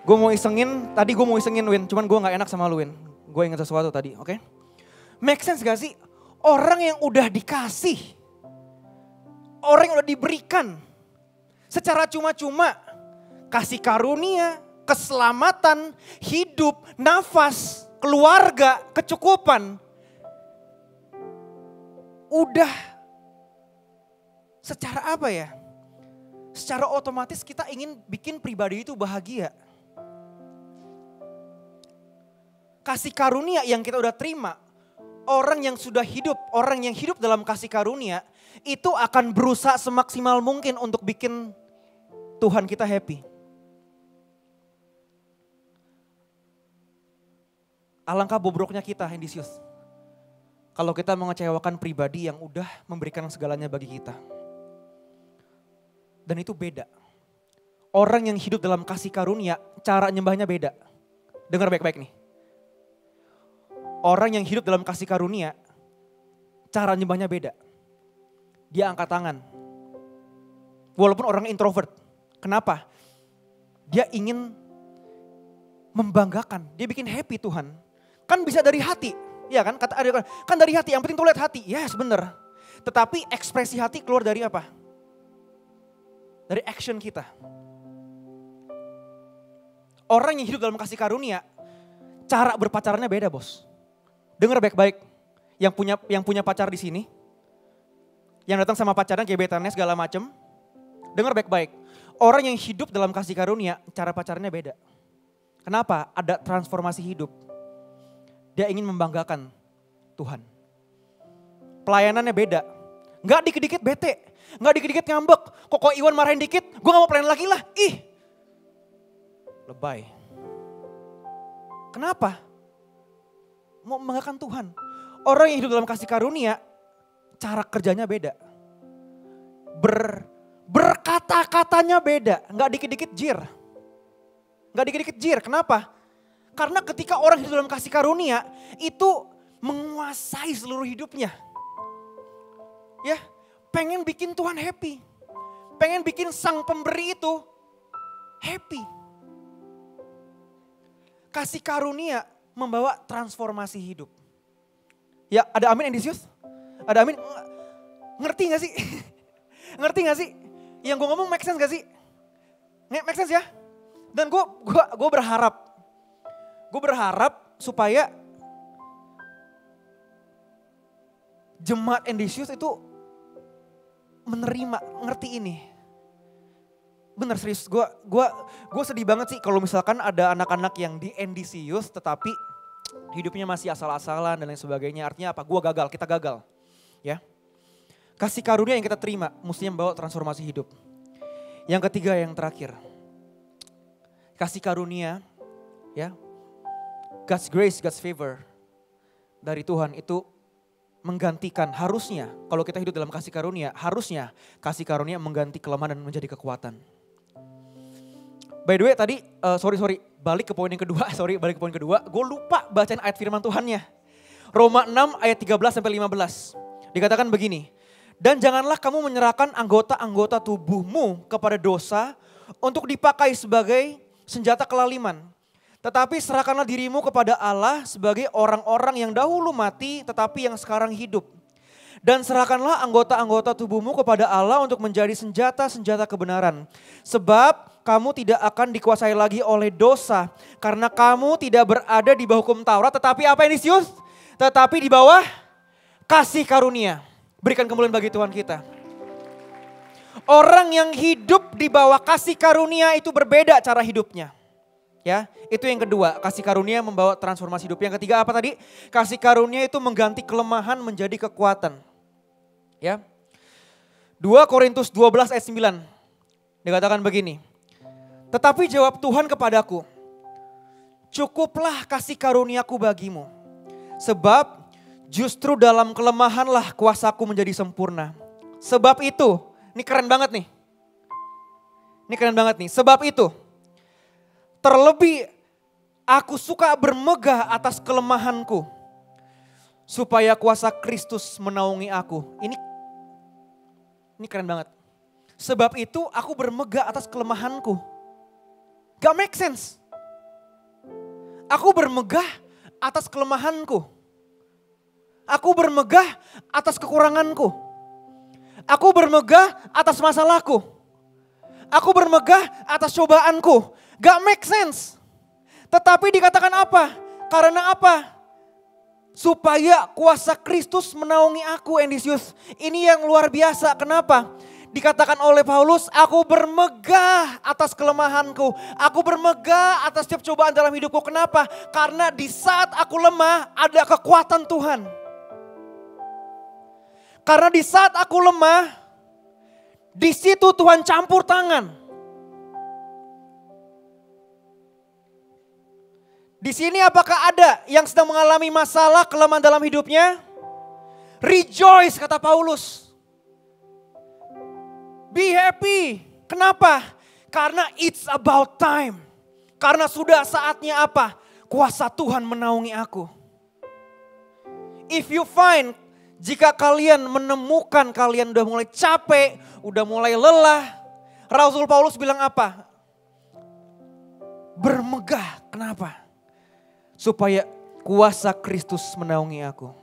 Gue mau isengin Win, cuman gue gak enak sama lu Win. Gue ingat sesuatu tadi, oke? Make sense gak sih? Orang yang udah dikasih, orang yang udah diberikan secara cuma-cuma, kasih karunia, keselamatan, hidup, nafas, keluarga, kecukupan. Udah secara apa ya? Secara otomatis kita ingin bikin pribadi itu bahagia. Kasih karunia yang kita udah terima, orang yang sudah hidup, orang yang hidup dalam kasih karunia, itu akan berusaha semaksimal mungkin untuk bikin Tuhan kita happy. Alangkah bobroknya kita, Hendisius, kalau kita mengecewakan pribadi yang udah memberikan segalanya bagi kita. Dan itu beda. Orang yang hidup dalam kasih karunia, cara nyembahnya beda. Dengar baik-baik nih. Orang yang hidup dalam kasih karunia, cara nyembahnya beda. Dia angkat tangan. Walaupun orang introvert. Kenapa? Dia ingin membanggakan. Dia bikin happy Tuhan. Kan bisa dari hati. Ya kan? Kan dari hati. Yang penting tuh lihat hati. Yes, bener. Tetapi ekspresi hati keluar dari apa? Dari action kita. Orang yang hidup dalam kasih karunia, cara berpacarannya beda, bos. Dengar baik-baik. Yang punya pacar di sini, yang datang sama pacarnya gebetannya segala macem. Dengar baik-baik. Orang yang hidup dalam kasih karunia, cara pacarnya beda. Kenapa? Ada transformasi hidup. Dia ingin membanggakan Tuhan. Pelayanannya beda. Nggak dikit-dikit bete. Nggak dikit-dikit ngambek. Kok Iwan marahin dikit, gue gak mau pelayan lagi lah. Ih. Lebay. Kenapa? Mau membanggakan Tuhan. Orang yang hidup dalam kasih karunia, cara kerjanya beda. Berkata-katanya beda. Nggak dikit-dikit jir. Nggak dikit-dikit jir. Kenapa? Karena ketika orang hidup dalam kasih karunia, itu menguasai seluruh hidupnya. Ya, pengen bikin Tuhan happy. Pengen bikin sang pemberi itu happy. Kasih karunia membawa transformasi hidup. Ya, ada amin Hendisius? Ada amin? Ngerti gak sih? Ngerti gak sih? Yang gue ngomong make sense gak sih? Make sense ya? Dan gue berharap supaya jemaat Hendisius itu menerima, ngerti ini. Bener serius, gue sedih banget sih kalau misalkan ada anak-anak yang di Hendisius tetapi hidupnya masih asal-asalan dan lain sebagainya. Artinya apa? Kita gagal. Ya. Kasih karunia yang kita terima mestinya membawa transformasi hidup. Yang ketiga, yang terakhir. Kasih karunia, ya. God's grace, God's favor dari Tuhan itu menggantikan, harusnya kalau kita hidup dalam kasih karunia, harusnya kasih karunia mengganti kelemahan dan menjadi kekuatan. By the way tadi, balik ke poin yang kedua, gue lupa bacain ayat firman Tuhannya. Roma 6 ayat 13-15, dikatakan begini. Dan janganlah kamu menyerahkan anggota-anggota tubuhmu kepada dosa untuk dipakai sebagai senjata kelaliman. Tetapi serahkanlah dirimu kepada Allah sebagai orang-orang yang dahulu mati tetapi yang sekarang hidup. Dan serahkanlah anggota-anggota tubuhmu kepada Allah untuk menjadi senjata-senjata kebenaran. Sebab kamu tidak akan dikuasai lagi oleh dosa. Karena kamu tidak berada di bawah hukum Taurat. Tetapi apa Hendisius? Tetapi di bawah kasih karunia. Berikan kemuliaan bagi Tuhan kita. Orang yang hidup di bawah kasih karunia itu berbeda cara hidupnya. Ya, itu yang kedua, kasih karunia membawa transformasi hidup. Yang ketiga apa tadi? Kasih karunia itu mengganti kelemahan menjadi kekuatan. Ya. 2 Korintus 12 ayat 9. Dikatakan begini. Tetapi jawab Tuhan kepadaku, cukuplah kasih karuniaku bagimu. Sebab justru dalam kelemahanlah kuasaku menjadi sempurna. Sebab itu, ini keren banget nih. Sebab itu, terlebih aku suka bermegah atas kelemahanku. Supaya kuasa Kristus menaungi aku. Ini keren banget. Sebab itu aku bermegah atas kelemahanku. Gak make sense. Aku bermegah atas kelemahanku. Aku bermegah atas kekuranganku. Aku bermegah atas masalahku. Aku bermegah atas cobaanku. Gak make sense. Tetapi dikatakan apa? Karena apa? Supaya kuasa Kristus menaungi aku, Endisius. Ini yang luar biasa. Kenapa? Dikatakan oleh Paulus, aku bermegah atas kelemahanku. Aku bermegah atas setiap cobaan dalam hidupku. Kenapa? Karena di saat aku lemah ada kekuatan Tuhan. Karena di saat aku lemah, di situ Tuhan campur tangan. Di sini apakah ada yang sedang mengalami masalah kelemahan dalam hidupnya? Rejoice, kata Paulus. Be happy. Kenapa? Karena it's about time. Karena sudah saatnya apa? Kuasa Tuhan menaungi aku. If you find, jika kalian menemukan kalian udah mulai capek, udah mulai lelah. Rasul Paulus bilang apa? Bermegah. Kenapa? Supaya kuasa Kristus menaungi aku.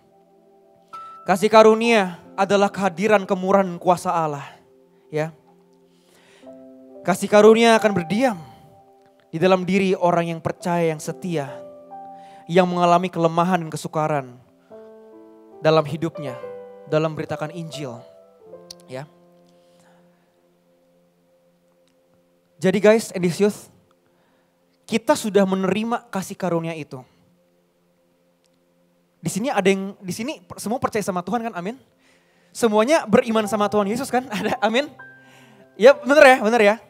Kasih karunia adalah kehadiran kemurahan kuasa Allah. Ya, kasih karunia akan berdiam di dalam diri orang yang percaya, yang setia, yang mengalami kelemahan dan kesukaran dalam hidupnya, dalam beritakan Injil. Ya, jadi guys, Endisius, kita sudah menerima kasih karunia itu. Di sini ada yang, di sini semua percaya sama Tuhan kan, amin? Semuanya beriman sama Tuhan Yesus kan, ada, amin? Ya bener ya.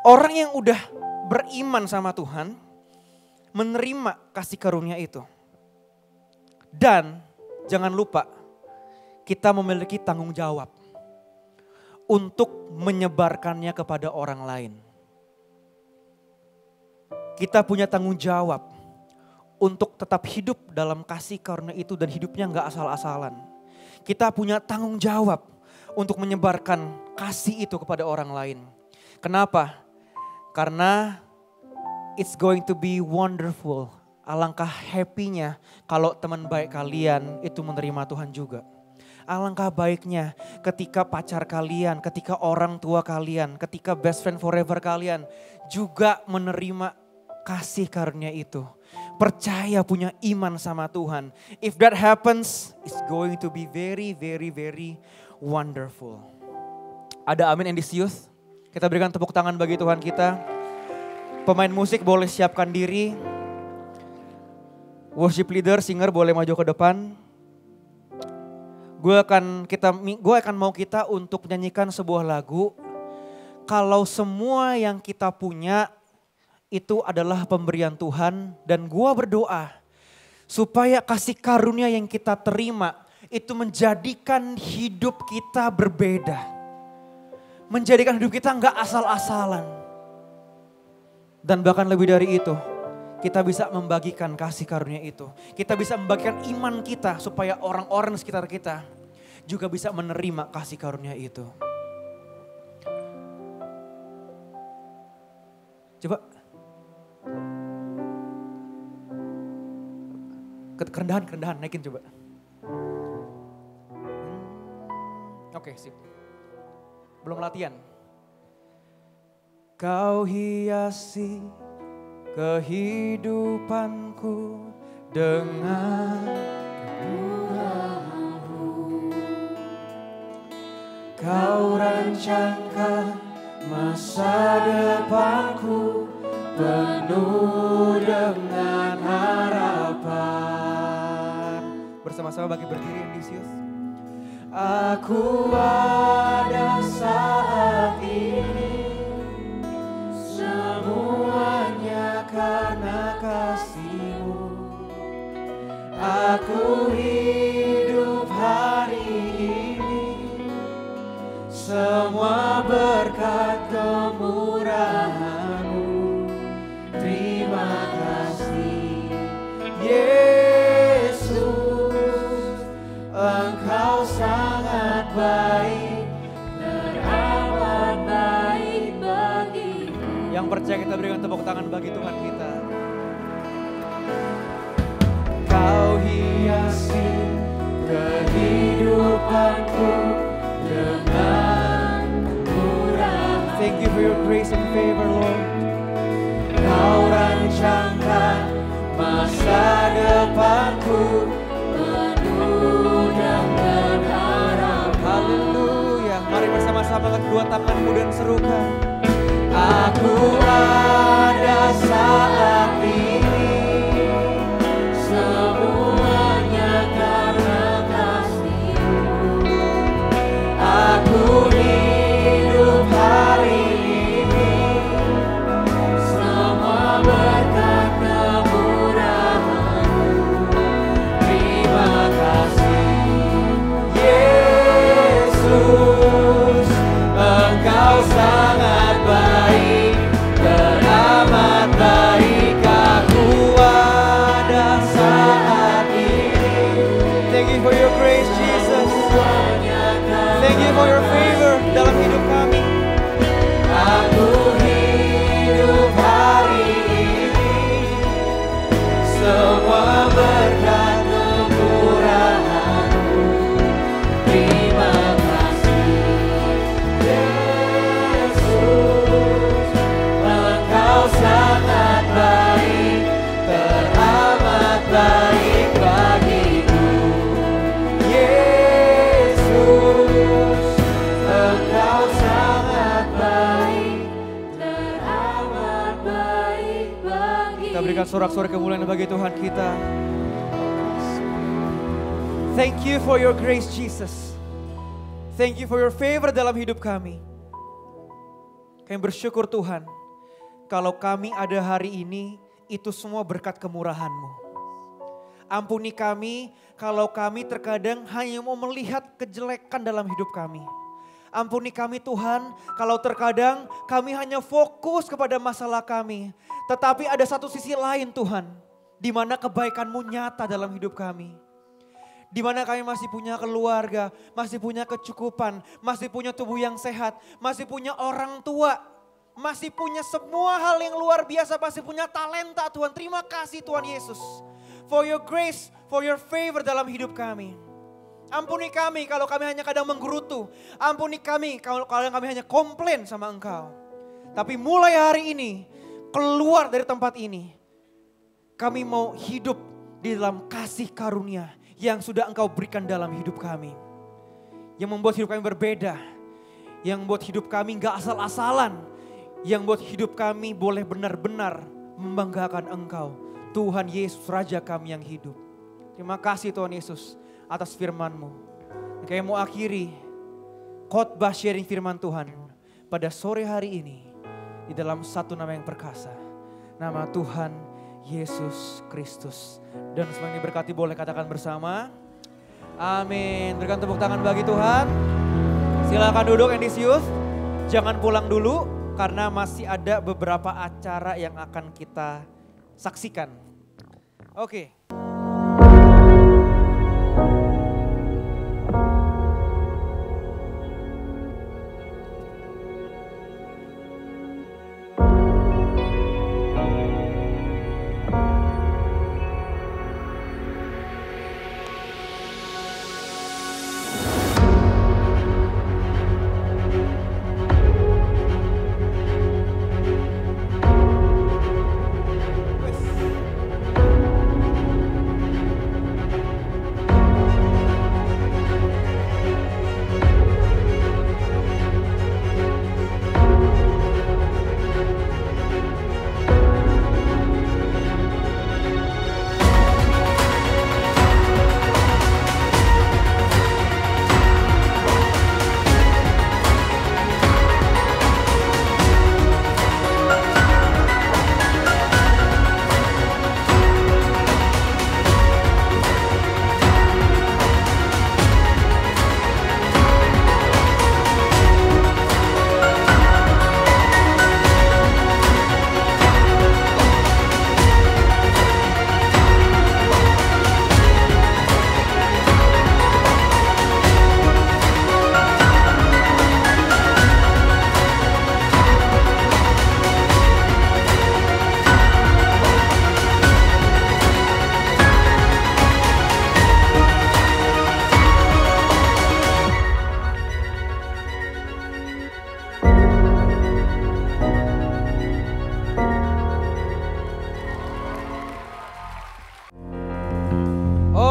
Orang yang udah beriman sama Tuhan, menerima kasih karunia itu. Dan jangan lupa, kita memiliki tanggung jawab untuk menyebarkannya kepada orang lain. Kita punya tanggung jawab untuk tetap hidup dalam kasih karunia itu dan hidupnya gak asal-asalan. Kita punya tanggung jawab untuk menyebarkan kasih itu kepada orang lain. Kenapa? Karena it's going to be wonderful. Alangkah happy-nya kalau teman baik kalian itu menerima Tuhan juga. Alangkah baiknya ketika pacar kalian, ketika orang tua kalian, ketika best friend forever kalian juga menerima kasih karunia itu. Percaya, punya iman sama Tuhan. If that happens, it's going to be very, very, very wonderful. Ada amin Endisius? Kita berikan tepuk tangan bagi Tuhan kita. Pemain musik boleh siapkan diri. Worship leader, singer boleh maju ke depan. Gue akan mau kita untuk menyanyikan sebuah lagu. Kalau semua yang kita punya itu adalah pemberian Tuhan, dan gua berdoa supaya kasih karunia yang kita terima itu menjadikan hidup kita berbeda. Menjadikan hidup kita enggak asal-asalan. Dan bahkan lebih dari itu, kita bisa membagikan kasih karunia itu. Kita bisa membagikan iman kita supaya orang-orang di sekitar kita juga bisa menerima kasih karunia itu. Coba. Kerendahan, naikin coba. Oke, sip. Belum latihan. Kau hiasi kehidupanku dengan kemurahan-Mu. Kau rancangkan masa depanku penuh dengan harapan. Bersama-sama bagi berdiri Endisius. Aku ada saat ini, semuanya karena kasih-Mu. Aku hidup hari ini, semua berkat kemurahan-Mu. Terima kasih Yesus, Engkau sangat baik, teramat baik bagiku. Yang percaya kita berikan tepuk tangan bagi Tuhan kita. Kau hiasi kehidupanku dengan kemurahan. Thank you for your grace and favor, Lord. Kau rancangkan masa depanku penuh dengan harapan. Haleluya. Mari bersama-sama angkat kedua tanganmu dan serukan. Aku ada saat ini, semuanya karena kasih-Mu. Aku hidup hari ini, semua berkat kemurahan-Mu. Terima kasih Yesus, Engkau sangat baik, teramat baik. Aku ada saat ini. Thank you for your grace, Jesus. Thank you for your favor dalam hidup kami. Aku hidup hari ini, semua berkat kemurahan-Mu. Terima kasih Yesus, Engkau sangat baik, teramat baik bagiku. Yesus, Engkau sangat baik, teramat baik bagiku. Kita berikan sorak-sorai kemuliaan bagi Tuhan kita. Thank you for your grace, Jesus. Thank you for your favor dalam hidup kami. Kami bersyukur Tuhan, kalau kami ada hari ini, itu semua berkat kemurahan-Mu. Ampuni kami kalau kami terkadang hanya mau melihat kejelekan dalam hidup kami. Ampuni kami Tuhan kalau terkadang kami hanya fokus kepada masalah kami. Tetapi ada satu sisi lain Tuhan, di mana kebaikan-Mu nyata dalam hidup kami. Di mana kami masih punya keluarga, masih punya kecukupan, masih punya tubuh yang sehat, masih punya orang tua, masih punya semua hal yang luar biasa, masih punya talenta Tuhan. Terima kasih Tuhan Yesus, for your grace, for your favor dalam hidup kami. Ampuni kami kalau kami hanya kadang menggerutu, ampuni kami kalau kami hanya komplain sama Engkau. Tapi mulai hari ini, keluar dari tempat ini, kami mau hidup di dalam kasih karunia yang sudah Engkau berikan dalam hidup kami. Yang membuat hidup kami berbeda. Yang membuat hidup kami gak asal-asalan. Yang membuat hidup kami boleh benar-benar membanggakan Engkau. Tuhan Yesus, Raja kami yang hidup. Terima kasih Tuhan Yesus atas firman-Mu. Kami mau akhiri khotbah sharing firman Tuhan pada sore hari ini. Di dalam satu nama yang perkasa. Nama Tuhan Yesus Kristus. Dan semuanya diberkati boleh katakan bersama. Amin. Berikan tepuk tangan bagi Tuhan. Silakan duduk Endis Youth. Jangan pulang dulu karena masih ada beberapa acara yang akan kita saksikan. Oke.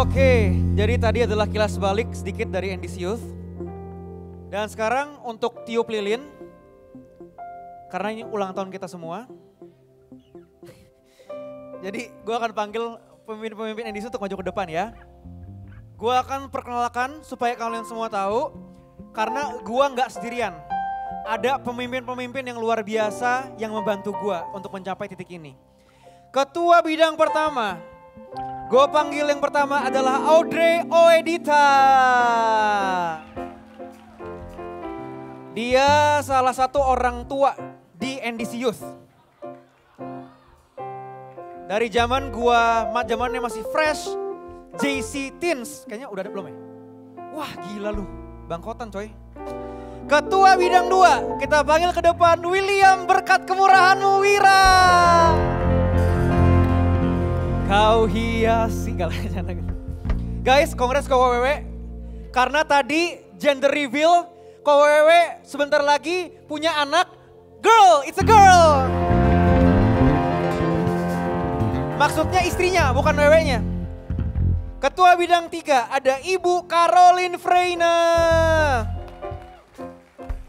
Oke, jadi tadi adalah kilas balik sedikit dari Andy's Youth. Dan sekarang untuk tiup lilin, karena ini ulang tahun kita semua. Jadi gue akan panggil pemimpin-pemimpin Andy's Youth untuk maju ke depan ya. Gue akan perkenalkan supaya kalian semua tahu, karena gue nggak sendirian. Ada pemimpin-pemimpin yang luar biasa yang membantu gue untuk mencapai titik ini. Ketua bidang pertama, gue panggil yang pertama adalah Audrey Oedita. Dia salah satu orang tua di NDC Youth. Dari zaman zamannya masih fresh, JC Teens, kayaknya udah ada belum ya? Wah gila lu, bangkotan coy. Ketua bidang 2, kita panggil ke depan William berkat kemurahanmu Wira. Kau hiasi, guys, kongres KWW, karena tadi gender reveal, KWW sebentar lagi punya anak, girl, it's a girl. Maksudnya istrinya, bukan wewe-nya. Ketua bidang 3 ada Ibu Caroline Freina.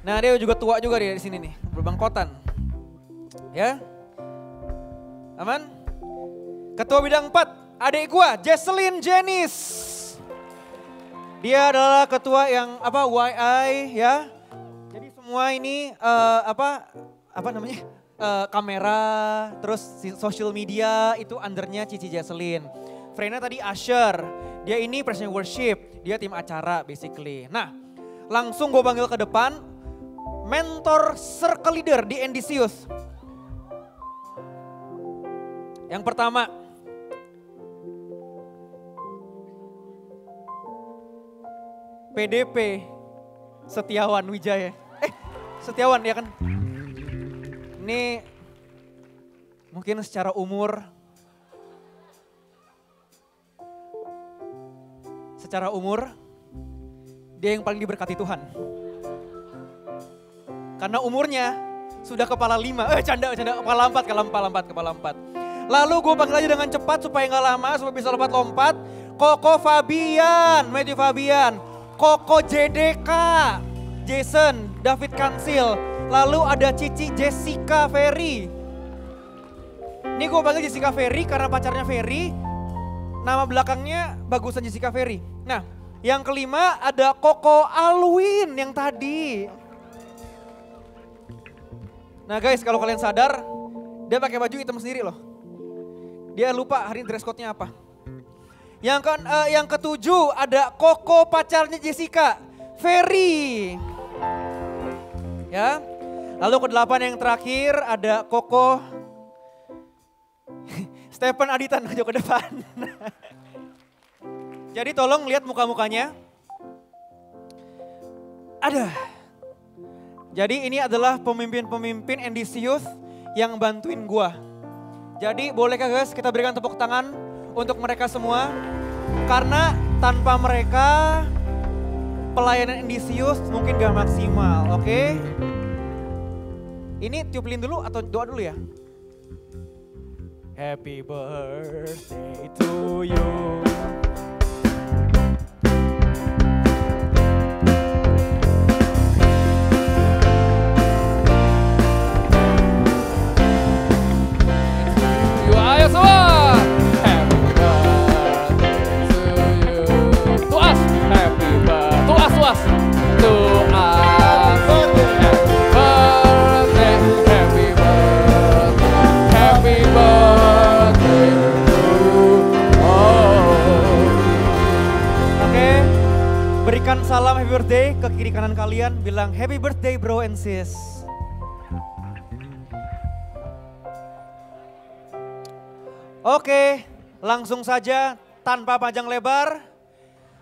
Nah dia juga tua juga dia di sini nih, berbangkotan. Ya, aman? Ketua bidang 4 adik gua, Jesselyn Janice. Dia adalah ketua yang YI ya. Jadi semua ini apa namanya kamera, terus social media itu undernya Cici Jesselyn. Frena tadi usher, dia ini presiden worship, dia tim acara basically. Nah langsung gue panggil ke depan mentor circle leader di NDC Youth. Yang pertama, PDP Setiawan Wijaya. Setiawan ya kan? Ini mungkin secara umur, dia yang paling diberkati Tuhan. Karena umurnya sudah kepala 5, kepala 4. Lalu gue panggil aja dengan cepat supaya gak lama, supaya bisa lompat-lompat. Koko Fabian, Matthew Fabian. Koko JDK, Jason, David Kansil. Lalu ada Cici Jessica Ferry. Ini gue panggil Jessica Ferry karena pacarnya Ferry. Nama belakangnya bagusan Jessica Ferry. Nah yang kelima ada Koko Alwin yang tadi. Nah guys kalau kalian sadar, dia pakai baju hitam sendiri loh. Dia lupa hari dress code-nya apa. Yang ketujuh ada Koko pacarnya Jessica, Ferry. Ya. Lalu ke-8 yang terakhir ada Koko Stephen Aditan maju ke depan. Jadi tolong lihat muka-mukanya. Ada. Jadi ini adalah pemimpin-pemimpin NDC Youth yang bantuin gua. Jadi bolehkah guys kita berikan tepuk tangan untuk mereka semua. Karena tanpa mereka pelayanan NDC Youth mungkin gak maksimal, oke? Ini tiup lilin dulu atau doa dulu ya? Happy birthday to you. Ayo semua. Happy birthday to you. To us. Happy birthday. To us. To us. To us. Happy birthday. Happy birthday to all. Oke. Berikan salam happy birthday ke kiri kanan kalian. Bilang happy birthday bro and sis. Oke, langsung saja tanpa panjang lebar.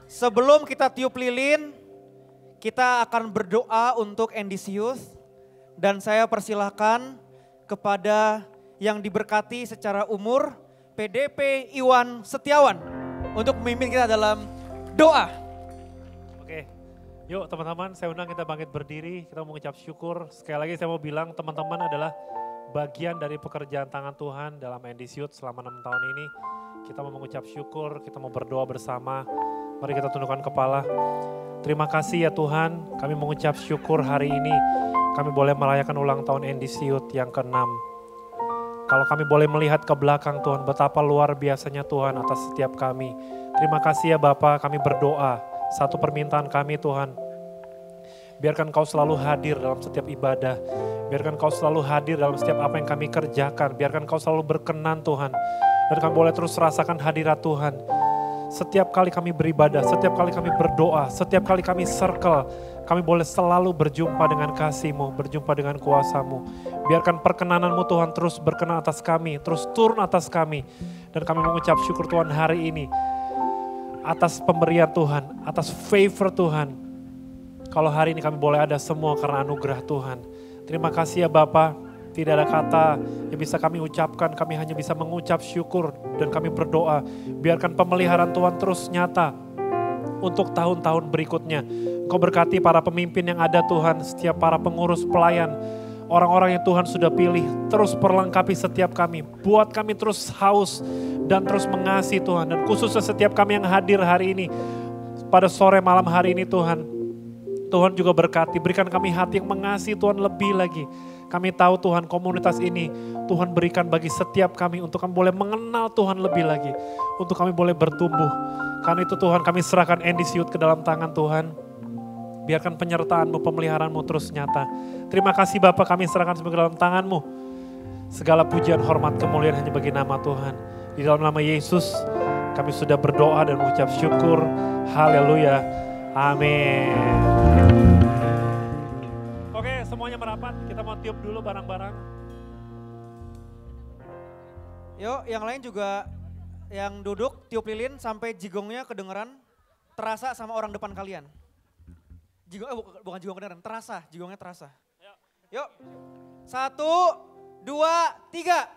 Sebelum kita tiup lilin, kita akan berdoa untuk NDC Youth. Dan saya persilahkan kepada yang diberkati secara umur, PDP Iwan Setiawan. Untuk memimpin kita dalam doa. Oke, yuk teman-teman saya undang kita bangkit berdiri, kita mau mengucap syukur. Sekali lagi saya mau bilang teman-teman adalah bagian dari pekerjaan tangan Tuhan dalam NDC Youth selama 6 tahun ini. kita mau mengucap syukur, kita mau berdoa bersama. Mari kita tundukkan kepala. Terima kasih ya Tuhan, kami mengucap syukur hari ini. Kami boleh merayakan ulang tahun NDC Youth yang ke-6. Kalau kami boleh melihat ke belakang Tuhan, betapa luar biasanya Tuhan atas setiap kami. Terima kasih ya Bapa, kami berdoa. Satu permintaan kami Tuhan, biarkan Kau selalu hadir dalam setiap ibadah. Biarkan Kau selalu hadir dalam setiap apa yang kami kerjakan. Biarkan Kau selalu berkenan Tuhan. Dan kami boleh terus rasakan hadirat Tuhan. Setiap kali kami beribadah, setiap kali kami berdoa, setiap kali kami circle, kami boleh selalu berjumpa dengan kasih-Mu, berjumpa dengan kuasa-Mu. Biarkan perkenanan-Mu Tuhan terus berkenan atas kami, terus turun atas kami. Dan kami mengucap syukur Tuhan hari ini, atas pemberian Tuhan, atas favor Tuhan. Kalau hari ini kami boleh ada semua karena anugerah Tuhan. Terima kasih ya Bapa. Tidak ada kata yang bisa kami ucapkan, kami hanya bisa mengucap syukur dan kami berdoa. Biarkan pemeliharaan Tuhan terus nyata untuk tahun-tahun berikutnya. Engkau berkati para pemimpin yang ada Tuhan, setiap para pengurus pelayan, orang-orang yang Tuhan sudah pilih, terus perlengkapi setiap kami. Buat kami terus haus dan terus mengasihi Tuhan. Dan khususnya setiap kami yang hadir hari ini, pada sore malam hari ini Tuhan, Tuhan juga berkati, berikan kami hati yang mengasihi Tuhan lebih lagi. Kami tahu Tuhan komunitas ini Tuhan berikan bagi setiap kami untuk kami boleh mengenal Tuhan lebih lagi. Untuk kami boleh bertumbuh. Karena itu Tuhan kami serahkan NDC Youth ke dalam tangan Tuhan. Biarkan penyertaan-Mu, pemeliharaan-Mu terus nyata. Terima kasih Bapa, kami serahkan semua ke dalam tangan-Mu. Segala pujian, hormat, kemuliaan hanya bagi nama Tuhan. Di dalam nama Yesus kami sudah berdoa dan mengucap syukur. Haleluya. Amin. Oke, semuanya merapat. Kita mau tiup dulu barang-barang. Yuk, yang lain juga yang duduk tiup lilin sampai jigongnya kedengeran, terasa sama orang depan kalian. Bukan jigong kedengeran, terasa, jigongnya terasa. Yuk, 1, 2, 3.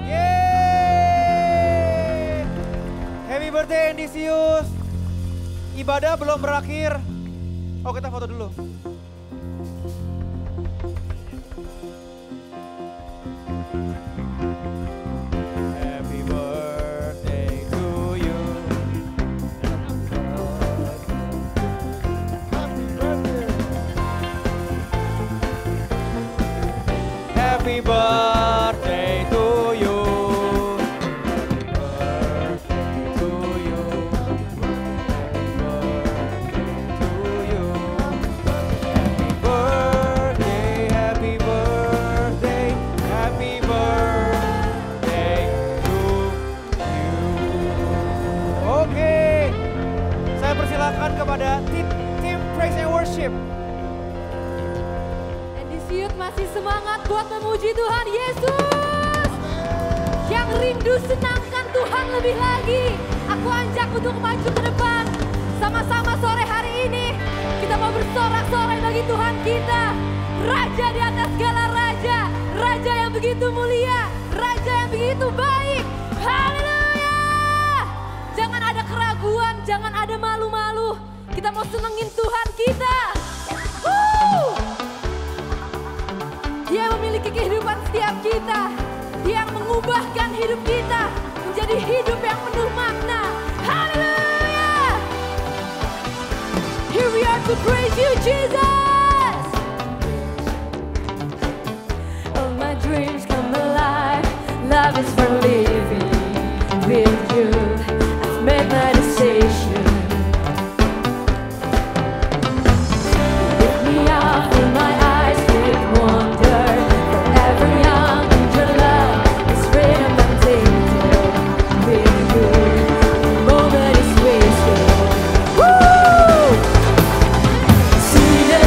Yeay! Happy birthday NDC Youth. Ibadah belum berakhir. Oh, kita foto dulu. Happy birthday to you. Happy birthday. Happy birthday to you. Kepada tim Praise and Worship. NDC Youth masih semangat buat memuji Tuhan Yesus. Yang rindu senangkan Tuhan lebih lagi. Aku ajak untuk maju ke depan. Sama-sama sore hari ini kita mau bersorak-sorai bagi Tuhan kita. Raja di atas segala raja. Raja yang begitu mulia. Raja yang begitu baik. Haleluya. Jangan ada keraguan, jangan ada malu-malu. Kita mau senengin Tuhan kita. Dia memiliki kehidupan setiap kita. Dia yang mengubahkan hidup kita menjadi hidup yang penuh makna. Haleluya. Here we are to praise you, Jesus. All my dreams come alive. Love is for living with you. I've made my decision. See the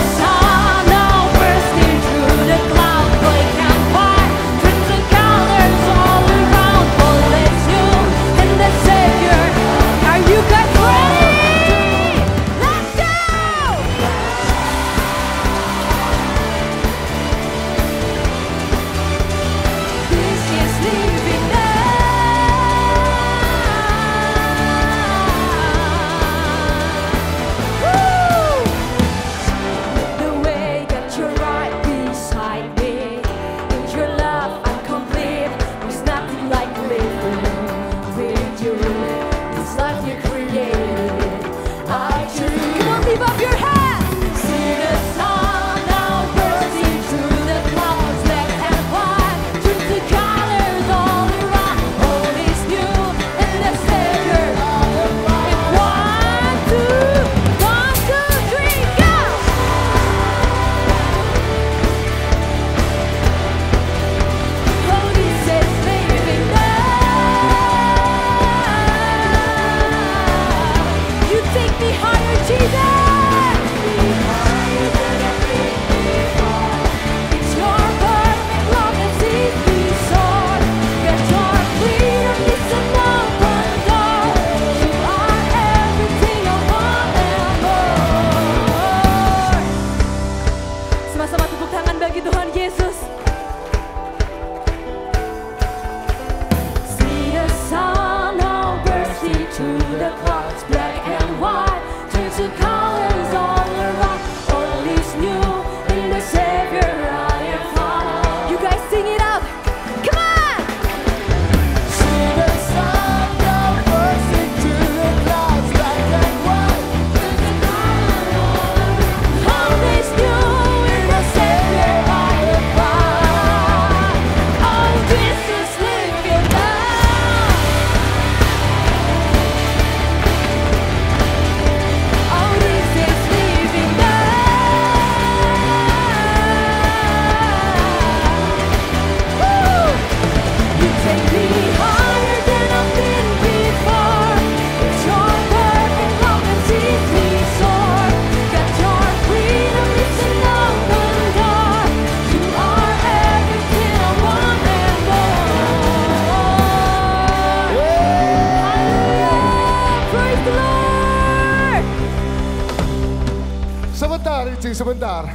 Cing, sebentar.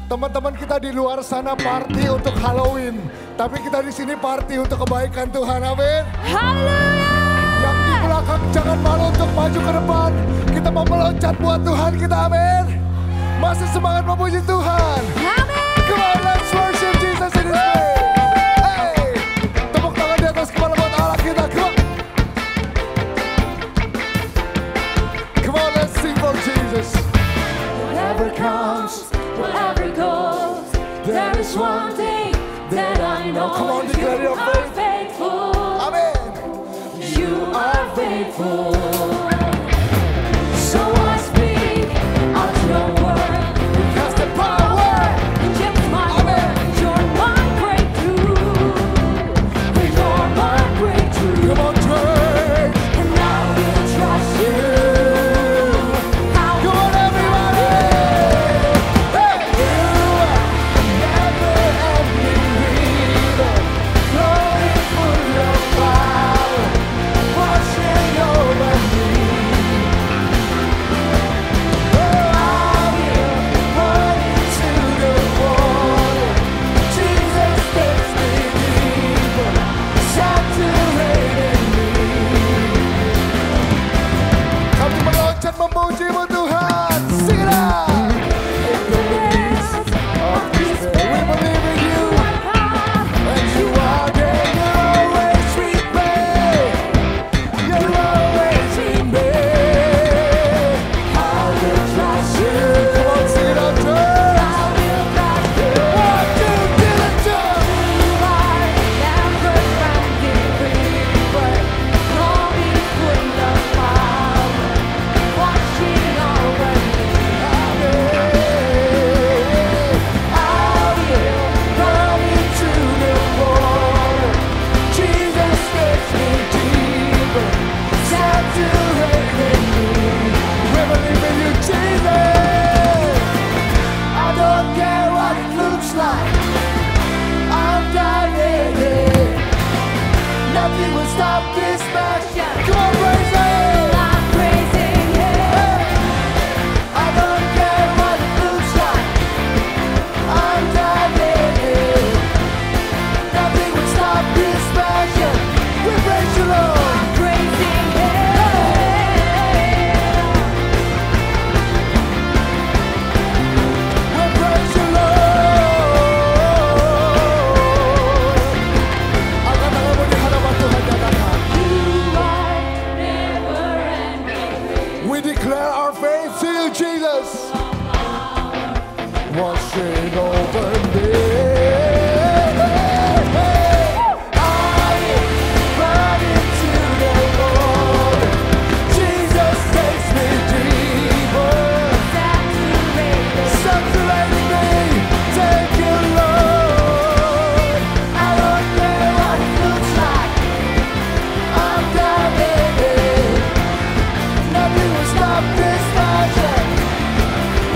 Teman-teman kita di luar sana party untuk Halloween, tapi kita di sini party untuk kebaikan Tuhan. Amin. Haleluya. Yang di belakang jangan malu untuk maju ke depan. Kita mau meloncat buat Tuhan kita. Amin. Masih semangat memuji Tuhan. Amin. Come on, let's worship Jesus in His name. Hey, tepuk tangan di atas kepala buat Allah kita. Come on. Come on, let's sing for Jesus. Whatever comes, whatever goes, there is one thing that I know. Come on, declare you your are faith. faithful. Amen. You are faithful. So I speak out your word. Has the power. Just my Amen. word. You're my breakthrough. You're my breakthrough. Come on, church. And I will trust you. Come on, everybody. Hey, you are never ending river, flowing full of power, washing over me. Oh, I will run into the water. Jesus takes me deeper, saturating me. Kami meloncat memuji-Mu Tuhan. Sing it out. In the midst of despair, we believe in You. And You are there, You're always with me. You're always with me. I will trust You. Come on, sing it out, church. I will trust you. 1, 2, 3, let's go. You are never ending river, flowing full of power, washing over me. I will run into the water. Jesus takes me deeper, saturating me. We believe in You, Jesus. I don't care what it looks like. I'm diving in. Nothing will stop this passion. Come on, praise Him. I'm praising Him. I don't care what it looks like. I'm diving in. Nothing will stop this passion. We praise You, Lord. I'm praising Him. We praise You, Lord. Angkat tanganmu di hadapan Tuhan, katakan. You are never ending. We declare our faith to You, Jesus. Washing over me. I run into the water. Jesus takes me deeper. Saturating me. Thank You, Lord. I don't care what it looks like. I'm diving in. Nothing will stop this passion.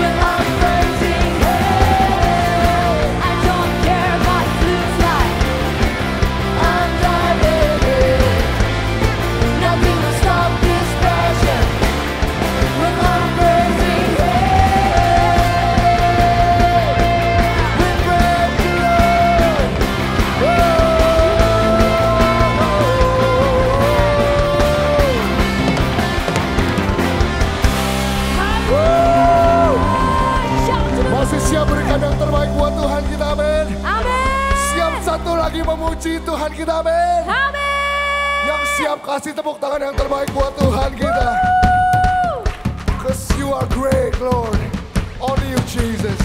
When I'm praising Him, I don't care what it looks like. I'm diving in. Nothing will stop this passion. When I'm praising Him, We praise You, Lord. shout to the Masih siap berikan yang terbaik buat Tuhan kita, amin. Amen. Siap satu lagi memuji Tuhan kita, amin. Amen. Yang siap kasih tepuk tangan yang terbaik buat Tuhan kita. Cause You are great, Lord. Only You, Jesus.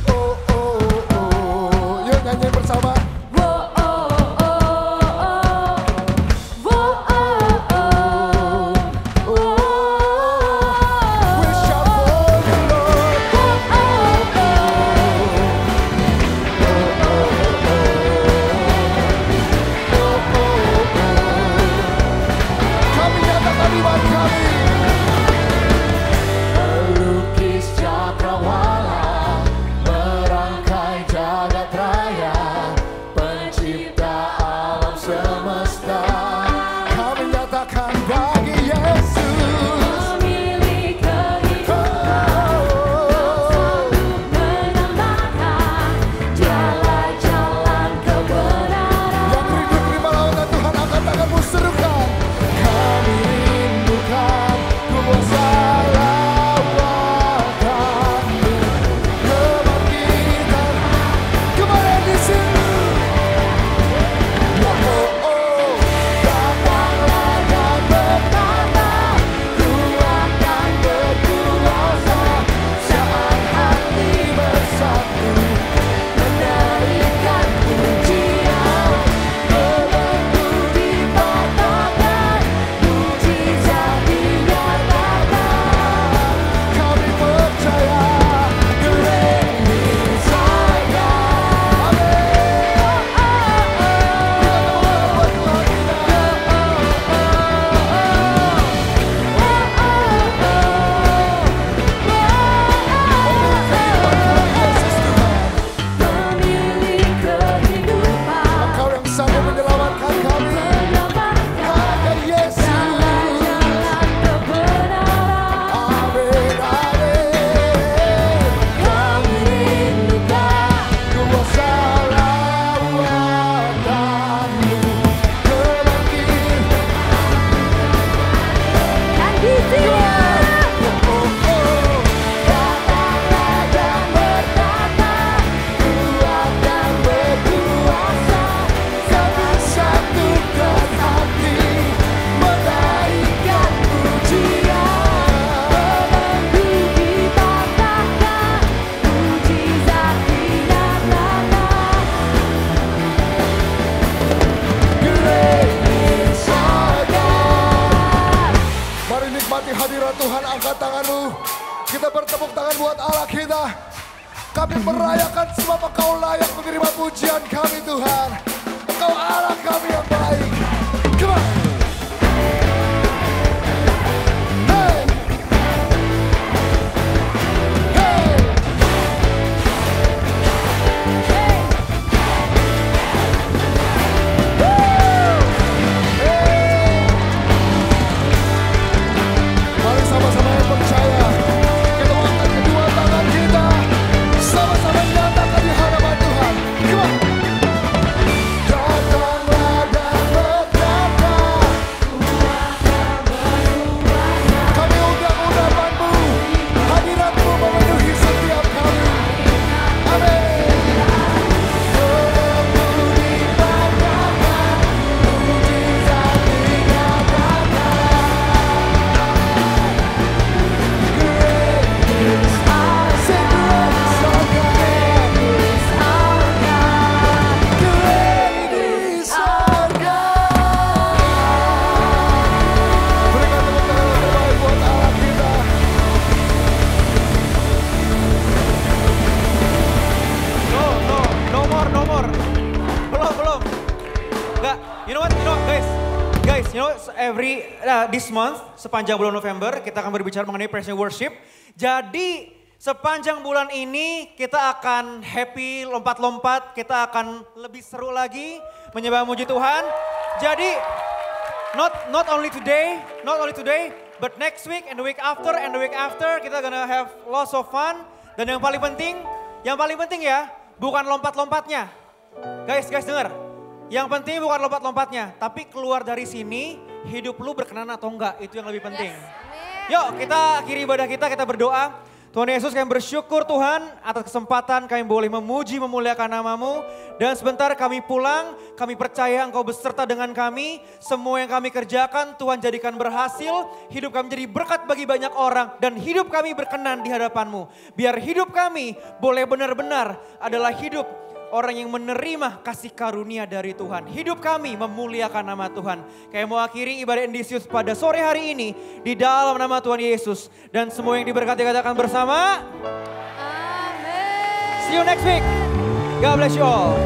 Oh, oh, oh. Yuk nyanyi bersama. Whoa, oh, oh, oh. Whoa, oh, oh. We shout for You, Lord. Kami nyatakan iman kami. Melukis cakrawala, merangkai jagat raya, Tuhan, angkat tanganmu. Kita bertepuk tangan buat Allah kita. Kami merayakan sebab Engkau layak menerima pujian kami Tuhan. Engkau Allah kami yang baik. Come on. Hey. Hey. Mari sama-sama yang percaya. Kita angkat kedua tangan kita. Sama-sama nyatakan di hadapan Tuhan. Come on. Datanglah dan berkata, kami undang udapanmu, hadiratmu memenuhi setiap kami. Amin. No more. Belum. Enggak, you know what, guys, you know this month, sepanjang bulan November, kita akan berbicara mengenai praise and worship. Jadi, sepanjang bulan ini kita akan happy, lompat-lompat, kita akan lebih seru lagi, menyembah muji Tuhan. Jadi, not only today, but next week and the week after, kita gonna have lots of fun. Dan yang paling penting ya, bukan lompat-lompatnya. Guys dengar. Yang penting bukan lompat-lompatnya, tapi keluar dari sini hidup lu berkenan atau enggak, itu yang lebih penting. Yuk kita akhiri ibadah kita berdoa. Tuhan Yesus, kami bersyukur Tuhan atas kesempatan kami boleh memuji, memuliakan nama-Mu. Dan sebentar kami pulang, kami percaya Engkau beserta dengan kami. Semua yang kami kerjakan Tuhan jadikan berhasil. Hidup kami jadi berkat bagi banyak orang. Dan hidup kami berkenan di hadapan-Mu. Biar hidup kami boleh benar-benar adalah hidup orang yang menerima kasih karunia dari Tuhan. Hidup kami memuliakan nama Tuhan. Kayak mau akhiri ibadah Endisius pada sore hari ini di dalam nama Tuhan Yesus. Dan semua yang diberkati katakan bersama. Amin. See you next week. God bless you all.